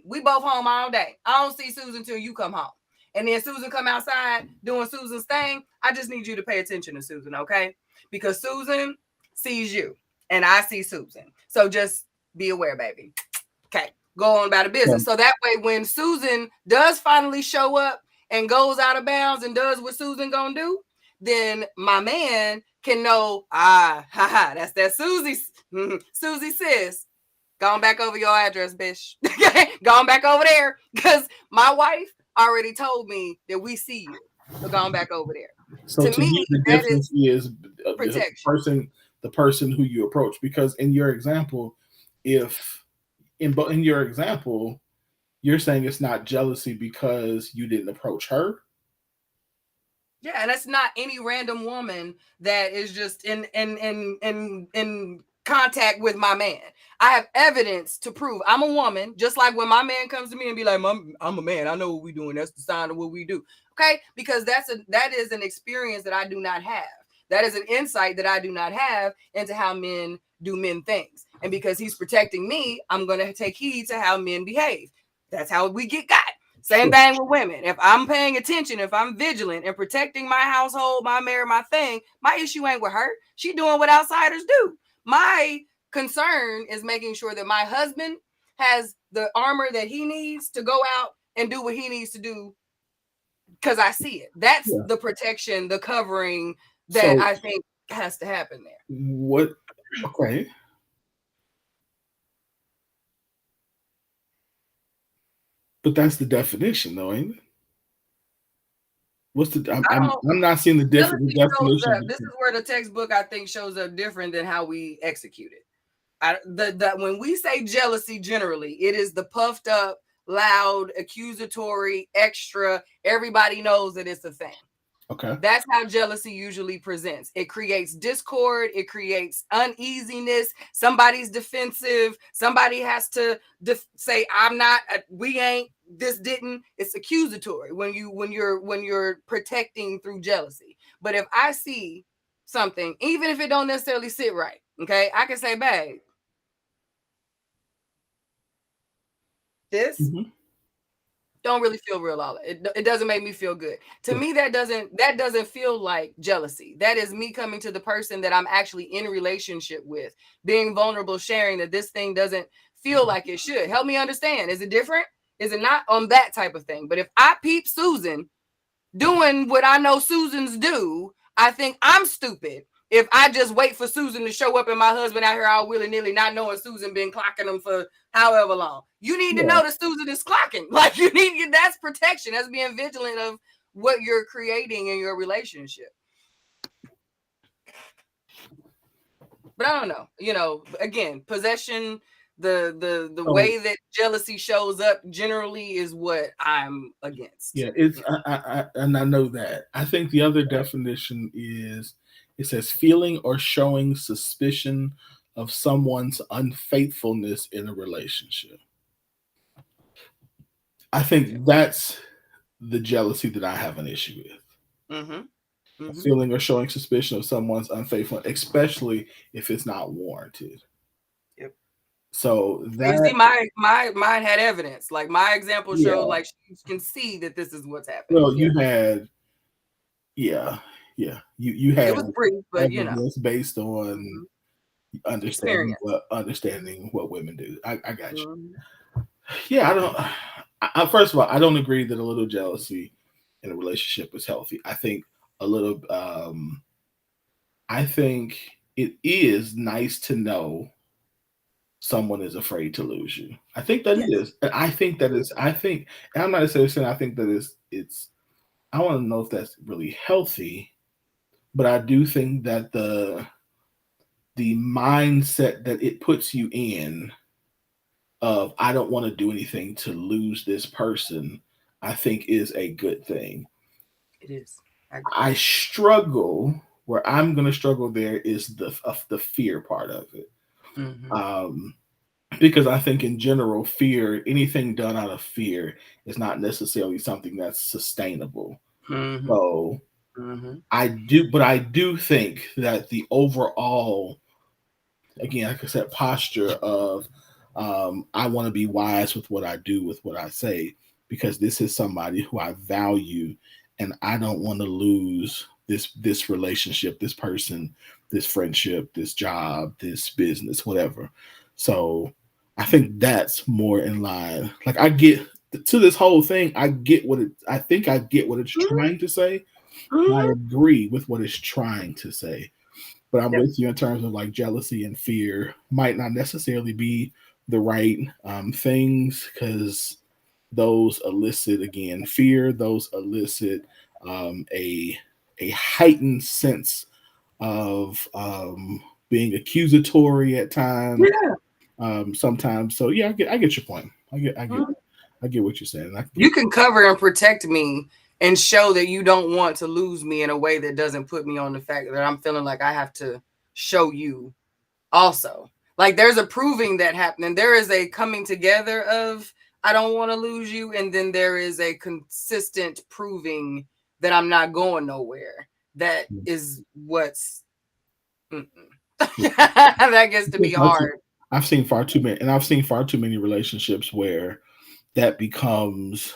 We both home all day. I don't see Susan till you come home. And then Susan come outside doing Susan's thing. I just need you to pay attention to Susan, okay? Because Susan sees you and I see Susan. So just be aware, baby. Okay, go on about the business. So that way, when Susan does finally show up and goes out of bounds and does what Susan gonna do, then my man can know, that's that Susie sis. Going back over your address, bitch. Going back over there, because my wife already told me that we see you. So going back over there. So to me, the difference is the person who you approach. Because in your example, in your example, you're saying it's not jealousy because you didn't approach her. Yeah, and it's not any random woman that is just in contact with my man. I have evidence to prove I'm a woman, just like when my man comes to me and be like, I'm a man. I know what we're doing. That's the sign of what we do. Okay, because that is an experience that I do not have. That is an insight that I do not have into how men do men things. And because he's protecting me, I'm going to take heed to how men behave. That's how we get got. Same thing with women. If I'm paying attention, if I'm vigilant and protecting my household, my marriage, my thing, my issue ain't with her. She doing what outsiders do. My concern is making sure that my husband has the armor that he needs to go out and do what he needs to do, because I see it. That's the protection, the covering that I think has to happen there. What? Okay. But that's the definition, though, ain't it? What's the? I'm not seeing the definition. This is where the textbook, I think, shows up different than how we execute it. When we say jealousy, generally, it is the puffed up, loud, accusatory, extra. Everybody knows that it's a thing. Okay. That's how jealousy usually presents. It creates discord. It creates uneasiness. Somebody's defensive. Somebody has to say, I'm not, we ain't, this didn't. It's accusatory when you're protecting through jealousy. But if I see something, even if it don't necessarily sit right, okay, I can say, babe, this don't really feel real all. It doesn't make me feel good. To me, that doesn't feel like jealousy. That is me coming to the person that I'm actually in relationship with, being vulnerable, sharing that this thing doesn't feel like it should. Help me understand. Is it different? Is it not on that type of thing? But if I peep Susan doing what I know Susans do, I think I'm stupid if I just wait for Susan to show up and my husband out here all willy-nilly, not knowing Susan been clocking them for however long. You need to know that Susan is clocking. Like, that's protection. That's being vigilant of what you're creating in your relationship. But I don't know. Again, possession, the way that jealousy shows up generally is what I'm against. Yeah, it's and I know that. I think the other definition is, it says feeling or showing suspicion of someone's unfaithfulness in a relationship. I think that's the jealousy that I have an issue with. Feeling or showing suspicion of someone's unfaithfulness, especially if it's not warranted. Yep. So that, you see, mine had evidence. Like, my example showed, like, she can see that this is what's happening. Well, you had Yeah. You had It was brief, but evidence based on experience. understanding what women do. I got you. Mhm. Yeah, I don't. First of all, I don't agree that a little jealousy in a relationship is healthy. I think a little. I think it is nice to know someone is afraid to lose you. I think that Yes. is. And I think that is. I think. And I'm not necessarily saying I think that is. It's. I want to know if that's really healthy, but I do think that the mindset that it puts you in of I don't want to do anything to lose this person, I think is a good thing. It is. I agree. I struggle where I'm going to struggle there is the fear part of it. Mm-hmm. Um, because I think in general, fear, anything done out of fear, is not necessarily something that's sustainable. Mm-hmm. So Mm-hmm. I do think that the overall, again, like I said, posture of I want to be wise with what I do, with what I say, because this is somebody who I value, and I don't want to lose this relationship, this person, this friendship, this job, this business, whatever. So I think that's more in line. Like I get to this whole thing, I get what it. I think I get what it's trying to say. I Mm-hmm. agree with what it's trying to say, but I'm Yep. with you in terms of like jealousy and fear might not necessarily be the right things, because those elicit, again, fear. Those elicit a heightened sense of being accusatory at times. Yeah. Sometimes, so yeah, I get your point. I get what you're saying. I You get. can cover and protect me and show that you don't want to lose me in a way that doesn't put me on the fact that I'm feeling like I have to show you also. Like there's a proving that happening. There is a coming together of I don't want to lose you, and then there is a consistent proving that I'm not going nowhere. That is what's that gets to be hard. I've seen far too many, and I've seen far too many relationships where that becomes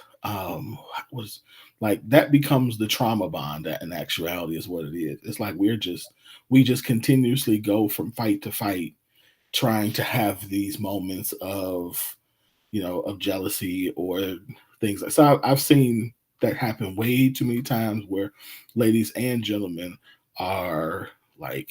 was like that becomes the trauma bond. That in actuality is what it is. It's like we just continuously go from fight to fight, trying to have these moments of of jealousy or things. So I've seen that happen way too many times where ladies and gentlemen are like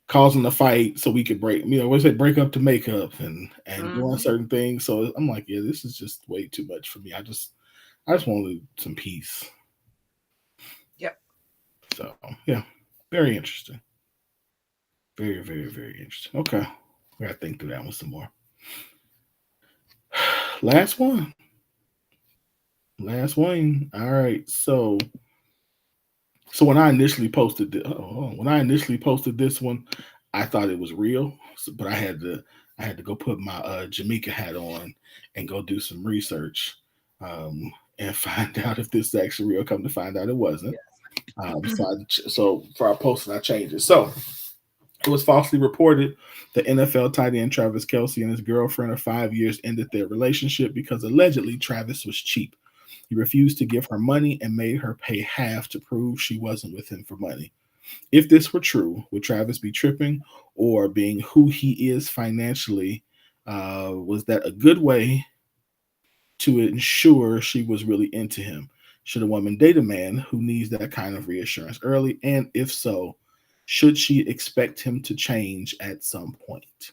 causing a fight so we could break, what's it, break up to make up and doing certain things. So I'm like, yeah, this is just way too much for me. I just wanted some peace. Yep. So yeah, very interesting. Very, very, very interesting. Okay. We gotta think through that one some more. Last one. Last one. All right. So when I initially posted this one, I thought it was real, but I had to go put my Jamaica hat on and go do some research and find out if this is actually real. Come to find out, it wasn't. So for our posting, I changed it. So it was falsely reported the NFL tight end Travis Kelce and his girlfriend of 5 years ended their relationship because allegedly Travis was cheap. He refused to give her money and made her pay half to prove she wasn't with him for money. If this were true, would Travis be tripping, or being who he is financially? Was that a good way to ensure she was really into him? Should a woman date a man who needs that kind of reassurance early? And if so, should she expect him to change at some point?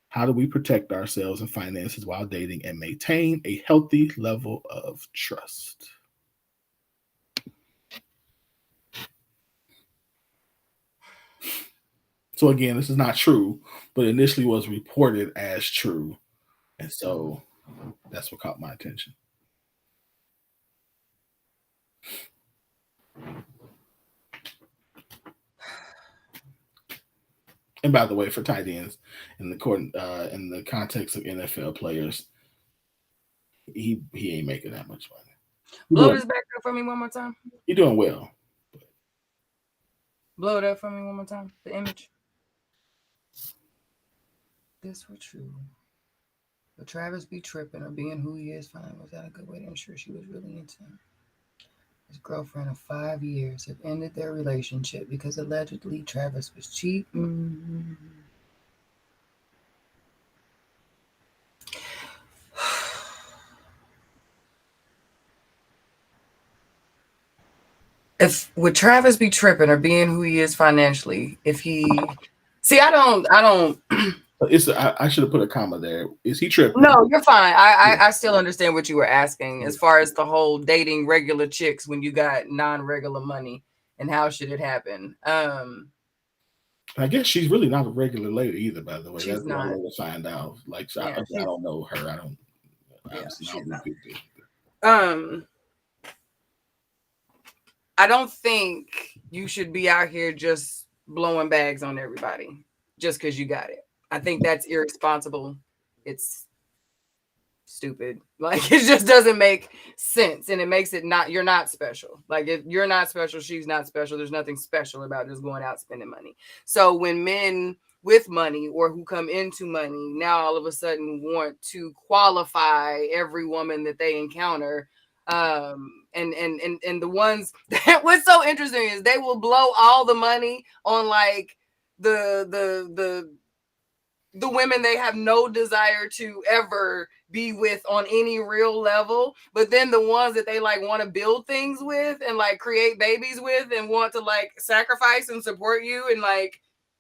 How do we protect ourselves and finances while dating and maintain a healthy level of trust? So again, this is not true, but initially was reported as true. And so that's what caught my attention. And by the way, for tight ends, in the context of NFL players, he ain't making that much money. He Blow doing this back up for me one more time. he doing well. Blow it up for me one more time. The image. This were true. Would Travis be tripping or being who he is fine? Was that a good way to ensure she was really into him? His girlfriend of 5 years have ended their relationship because allegedly Travis was cheating. If would Travis be tripping or being who he is financially? If he see, I don't. I should have put a comma there. Is he tripping? No, you're fine. I still understand what you were asking as far as the whole dating regular chicks when you got non-regular money and how should it happen. I guess she's really not a regular lady either. By the way, She's that's what I not. want to find out. Like, so Yeah, I don't know her. I don't. yeah, Obviously, she's not. people. I don't think you should be out here just blowing bags on everybody just because you got it. I think that's irresponsible. It's stupid. Like it just doesn't make sense, and it makes it not. You're not special. Like if you're not special, she's not special. There's nothing special about just going out spending money. So when men with money or who come into money now all of a sudden want to qualify every woman that they encounter, and the ones that what's so interesting is they will blow all the money on like the women they have no desire to ever be with on any real level, but then the ones that they like want to build things with and like create babies with and want to like sacrifice and support you in like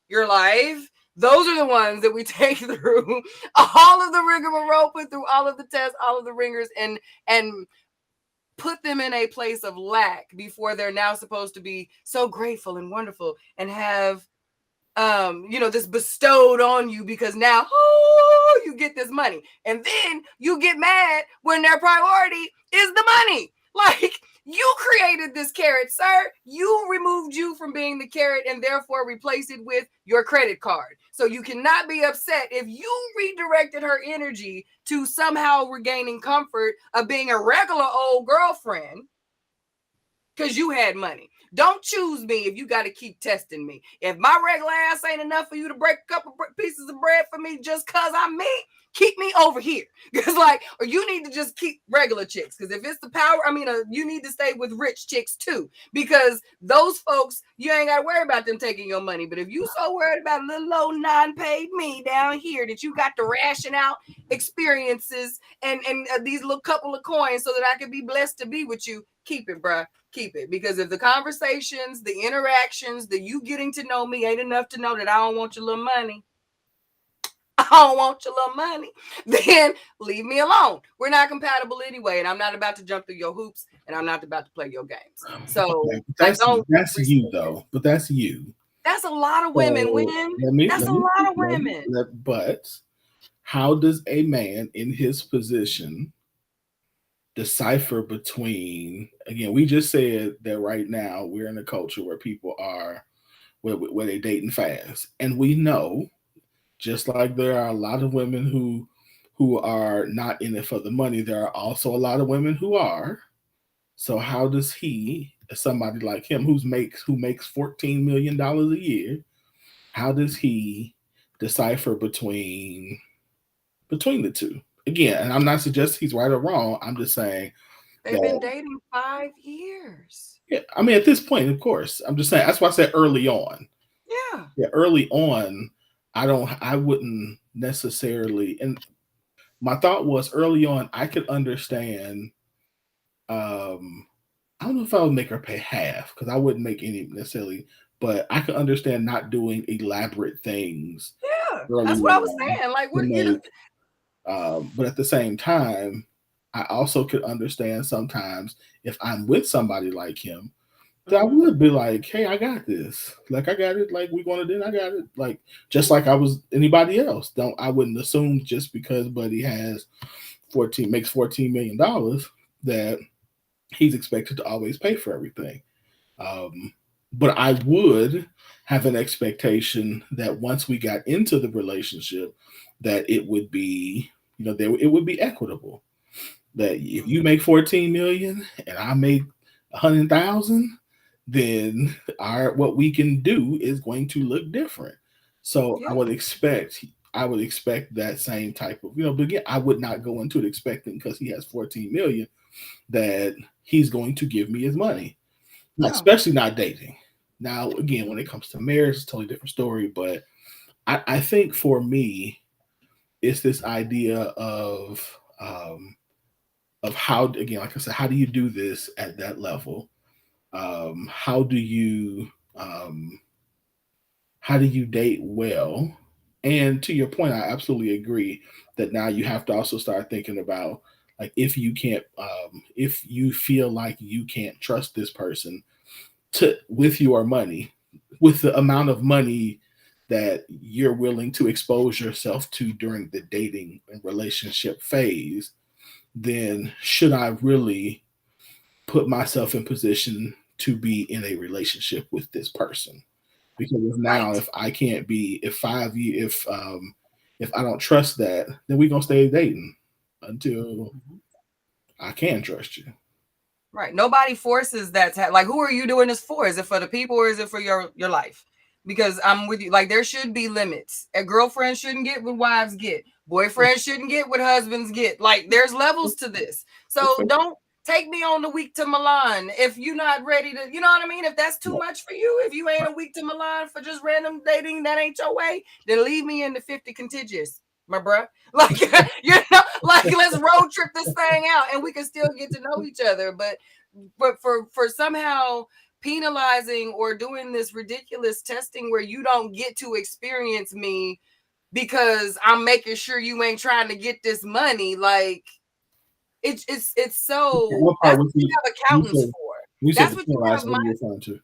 your life, those are the ones that we take through all of the rigmarole, put through all of the tests, all of the ringers, and put them in a place of lack before they're now supposed to be so grateful and wonderful and have this bestowed on you because now you get this money, and then you get mad when their priority is the money. Like, you created this carrot, sir. You removed you from being the carrot and therefore replaced it with your credit card. So you cannot be upset if you redirected her energy to somehow regaining comfort of being a regular old girlfriend because you had money. Don't choose me if you got to keep testing me. If my regular ass ain't enough for you to break a couple pieces of bread for me just because I'm me, keep me over here. Because or you need to just keep regular chicks. Because if it's the power, you need to stay with rich chicks too. Because those folks, you ain't got to worry about them taking your money. But if you so worried about a little old non-paid me down here that you got to ration out experiences and these little couple of coins so that I can be blessed to be with you, keep it, bruh. Keep it. Because if the conversations, the interactions, the you getting to know me ain't enough to know that I don't want your little money, then leave me alone. We're not compatible anyway, and I'm not about to jump through your hoops, and I'm not about to play your games. So that's you though. But that's you. That's a lot of women, That's a lot of women. But how does a man in his position decipher between, again, we just said that right now we're in a culture where people are where they dating fast, and we know, just like there are a lot of women who are not in it for the money, there are also a lot of women who are. So how does he, somebody like him who makes $14 million a year, how does he decipher between the two? Again, and I'm not suggesting he's right or wrong. I'm just saying they've been dating 5 years. Yeah, I mean, at this point, of course, I'm just saying. That's why I said early on. Yeah, early on, I wouldn't necessarily. And my thought was early on, I could understand. I don't know if I would make her pay half because I wouldn't make any necessarily, but I could understand not doing elaborate things. Yeah, that's what I was saying. Like, what but at the same time, I also could understand sometimes if I'm with somebody like him, that I would be like, hey, I got this. Like, I got it. Like, we going to dinner, I got it. Like, just like I was anybody else. I wouldn't assume just because Buddy makes $14 million that he's expected to always pay for everything. But I would have an expectation that once we got into the relationship, that it would be, it would be equitable. That if you make 14 million and I make 100,000, then what we can do is going to look different. So yeah. I would expect that same type of, but again, I would not go into it expecting because he has 14 million that he's going to give me his money, No. especially not dating. Now, again, when it comes to marriage, it's a totally different story. But I think for me, it's this idea of how, again, like I said, how do you do this at that level? How do you date well? And to your point, I absolutely agree that now you have to also start thinking about, like, if you can't, if you feel like you can't trust this person with your money, with the amount of money that you're willing to expose yourself to during the dating and relationship phase, then should I really put myself in position to be in a relationship with this person? Because now, if I can't be, if I don't trust that, then we're gonna stay dating until I can trust you. Right. Nobody forces that to like, who are you doing this for? Is it for the people or is it for your life? Because I'm with you. Like, there should be limits. A girlfriend shouldn't get what wives get. Boyfriends shouldn't get what husbands get. Like, there's levels to this. So don't take me on the week to Milan if you're not ready to, you know what I mean? If that's too much for you, if you ain't a week to Milan for just random dating, that ain't your way, then leave me in the 50 contiguous, my bruh. Like, you know, like, let's road trip this thing out and we can still get to know each other. But for somehow penalizing or doing this ridiculous testing where you don't get to experience me because I'm making sure you ain't trying to get this money, like, it's so, that's what you have accountants for. That's what you have. What are you referring to?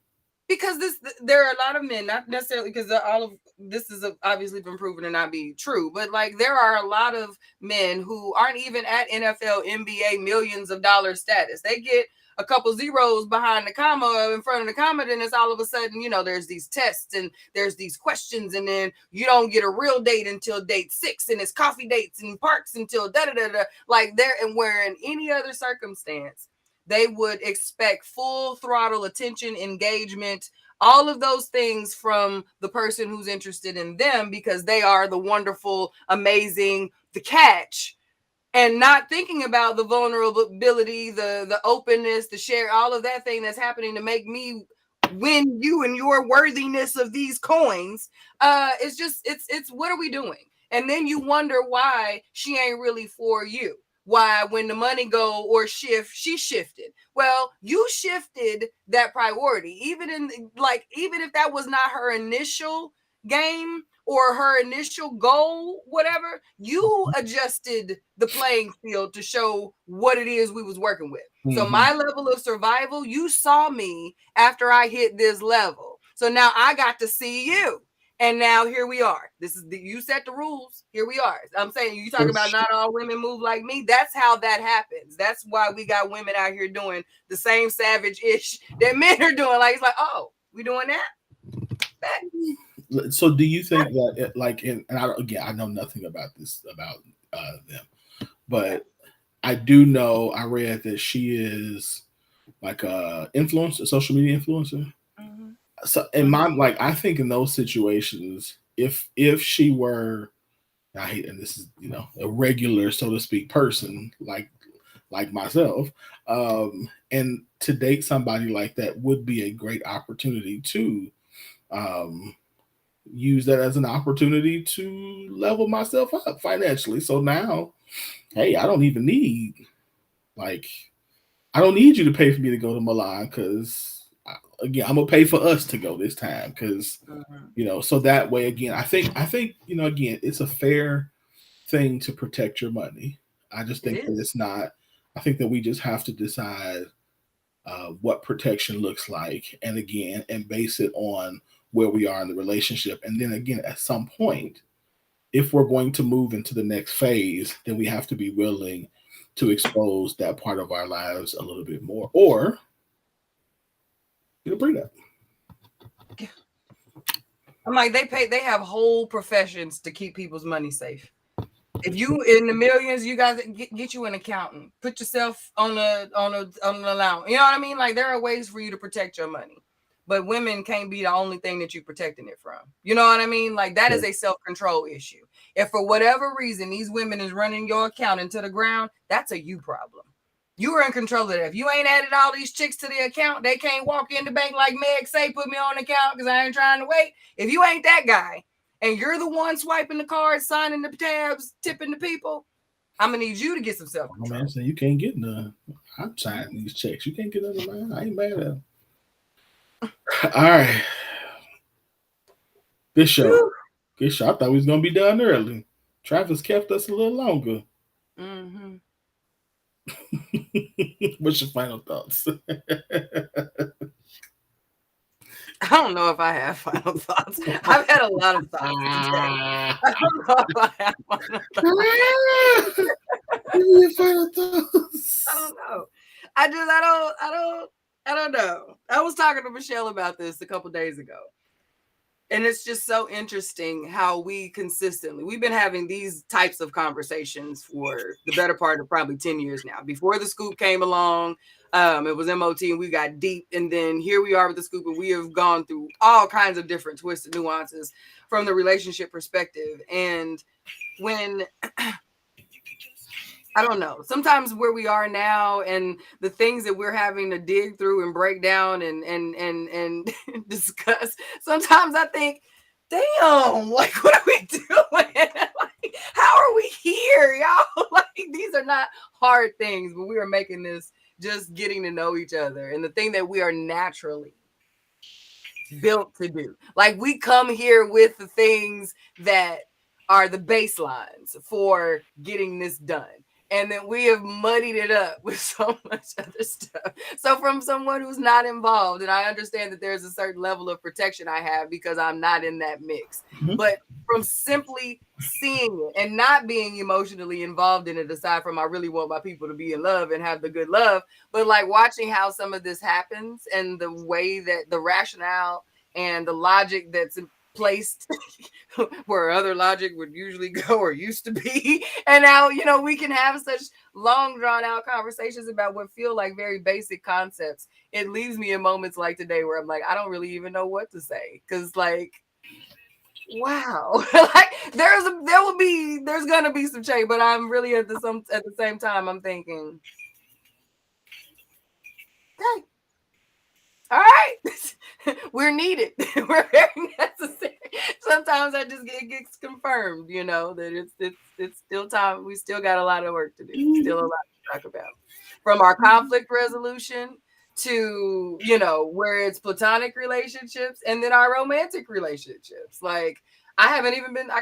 Because there are a lot of men, not necessarily because all of this is obviously been proven to not be true, but like, there are a lot of men who aren't even at NFL, NBA millions of dollars status. They get a couple zeros behind the comma, in front of the comma, then it's all of a sudden, you know, there's these tests and there's these questions, and then you don't get a real date until date 6, and it's coffee dates and parks until da da da da. Like, there, and where in any other circumstance they would expect full throttle attention, engagement, all of those things from the person who's interested in them because they are the wonderful, amazing, the catch, and not thinking about the vulnerability, the openness, the share, all of that thing that's happening to make me win you and your worthiness of these coins. It's just, it's what are we doing? And then you wonder why she ain't really for you. Why, when the money go or shift, she shifted. Well, you shifted that priority, even if that was not her initial game or her initial goal, whatever, you adjusted the playing field to show what it is we was working with. Mm-hmm. So my level of survival, you saw me after I hit this level. So now I got to see you. And now here we are. You set the rules. Here we are. I'm saying, you talk about not all women move like me. That's how that happens. That's why we got women out here doing the same savage ish that men are doing. Like, it's like, oh, we doing that? So do you think that, I know nothing about this, about them, but I do know, I read that she is like a influencer, social media influencer. Mm-hmm. So in my, I think in those situations, if she were, and this is, you know, a regular, so to speak, person like myself, and to date somebody like that would be a great opportunity to use that as an opportunity to level myself up financially. So now, hey, I don't even need, I don't need you to pay for me to go to Milan, because again, I'm gonna pay for us to go this time, because you know, so that way, again, I think, you know, again, it's a fair thing to protect your money. I just think that it's not, I think that we just have to decide what protection looks like, and again, and base it on where we are in the relationship. And then again, at some point, if we're going to move into the next phase, then we have to be willing to expose that part of our lives a little bit more, or get a prenup. I'm like, they have whole professions to keep people's money safe. If you in the millions, you guys get you an accountant. Put yourself on an allowance. You know what I mean? Like, there are ways for you to protect your money, but women can't be the only thing that you're protecting it from. You know what I mean? Like, that is a self-control issue. If for whatever reason these women is running your account into the ground, that's a you problem. You were in control of that. If you ain't added all these chicks to the account, they can't walk in the bank like Meg say, put me on the account because I ain't trying to wait. If you ain't that guy and you're the one swiping the cards, signing the tabs, tipping the people, I'm going to need you to get some self-control. Oh, man, so you can't get none. I'm signing these checks. You can't get none of mine. I ain't mad at them. All right. Good show. Whew. Good show. I thought we was going to be done early. Travis kept us a little longer. Mm-hmm. What's your final thoughts? I don't know if I have final thoughts. I've had a lot of thoughts today. I don't know if I have final thoughts. Your final thoughts. I don't know. I don't know. I was talking to Michelle about this a couple days ago. And it's just so interesting how we've been having these types of conversations for the better part of probably 10 years now. Before the scoop came along, it was MOT and we got deep. And then here we are with the scoop and we have gone through all kinds of different twisted nuances from the relationship perspective. And when... I don't know. Sometimes where we are now and the things that we're having to dig through and break down and discuss, sometimes I think, damn, like, what are we doing? Like, how are we here, y'all? Like, these are not hard things, but we are making this just getting to know each other and the thing that we are naturally built to do. Like, we come here with the things that are the baselines for getting this done. And then we have muddied it up with so much other stuff. So from someone who's not involved, and I understand that there's a certain level of protection I have because I'm not in that mix. Mm-hmm. But from simply seeing it and not being emotionally involved in it, aside from I really want my people to be in love and have the good love, but like watching how some of this happens and the way that the rationale and the logic that's placed where other logic would usually go or used to be, and now we can have such long drawn out conversations about what feel like very basic concepts. It leaves me in moments like today where I'm like, I don't really even know what to say, because like, wow, like there's gonna be some change, but I'm really at the same time I'm thinking, hey, all right, we're needed. We're very necessary. Sometimes it gets confirmed, that it's still time. We still got a lot of work to do. Still a lot to talk about. From our conflict resolution to, where it's platonic relationships and then our romantic relationships. Like, I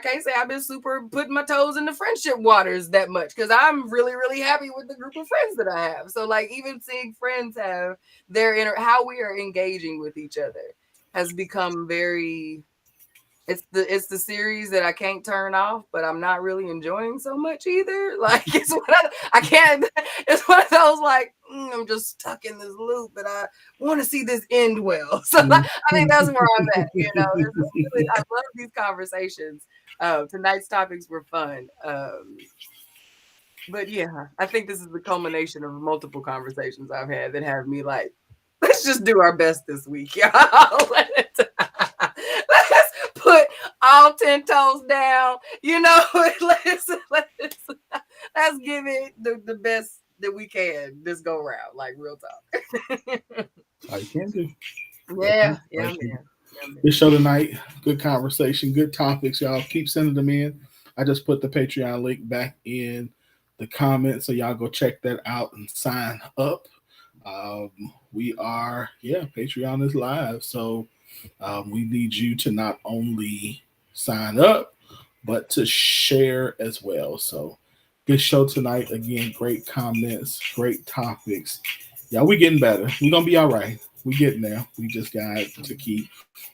can't say I've been super putting my toes in the friendship waters that much because I'm really, really happy with the group of friends that I have. So like even seeing friends have their how we are engaging with each other has become very, it's the series that I can't turn off, but I'm not really enjoying so much either. Like it's one of those like, I'm just stuck in this loop, but I want to see this end well. So I think that's where I'm at. I love these conversations. Tonight's topics were fun. But yeah, I think this is the culmination of multiple conversations I've had that have me like, let's just do our best this week, y'all. Let's put all 10 toes down, let's give it the best that we can this go round, like real talk. All you can do. Yeah. This show tonight, good conversation, good topics, y'all. Keep sending them in. I just put the Patreon link back in the comments, so y'all go check that out and sign up. Patreon is live, so we need you to not only sign up, but to share as well. So good show tonight. Again, great comments, great topics. Yeah, we getting better. We're going to be all right. We getting there. We just got to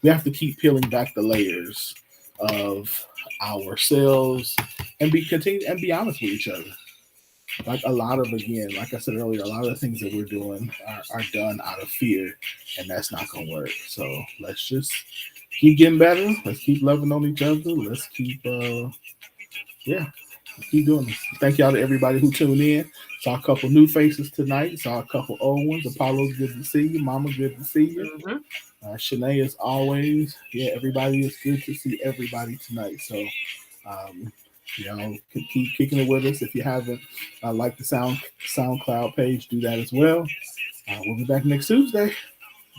have to keep peeling back the layers of ourselves and continue and be honest with each other. Like like I said earlier, a lot of the things that we're doing are done out of fear, and that's not going to work. So let's just keep getting better. Let's keep loving on each other. Let's keep doing this. Thank y'all to everybody who tuned in. Saw a couple new faces tonight. Saw a couple old ones. Apollo's good to see you. Mama, good to see you. Mm-hmm. Shanae, as always. Yeah, everybody is good to see everybody tonight. So Y'all keep kicking it with us. If you haven't liked the SoundCloud page, do that as well. We'll be back next Tuesday.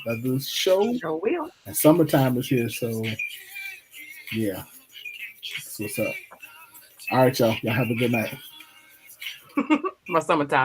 Another show. Sure will. And summertime is here, so yeah, that's what's up. All right, y'all. Y'all have a good night. My summertime.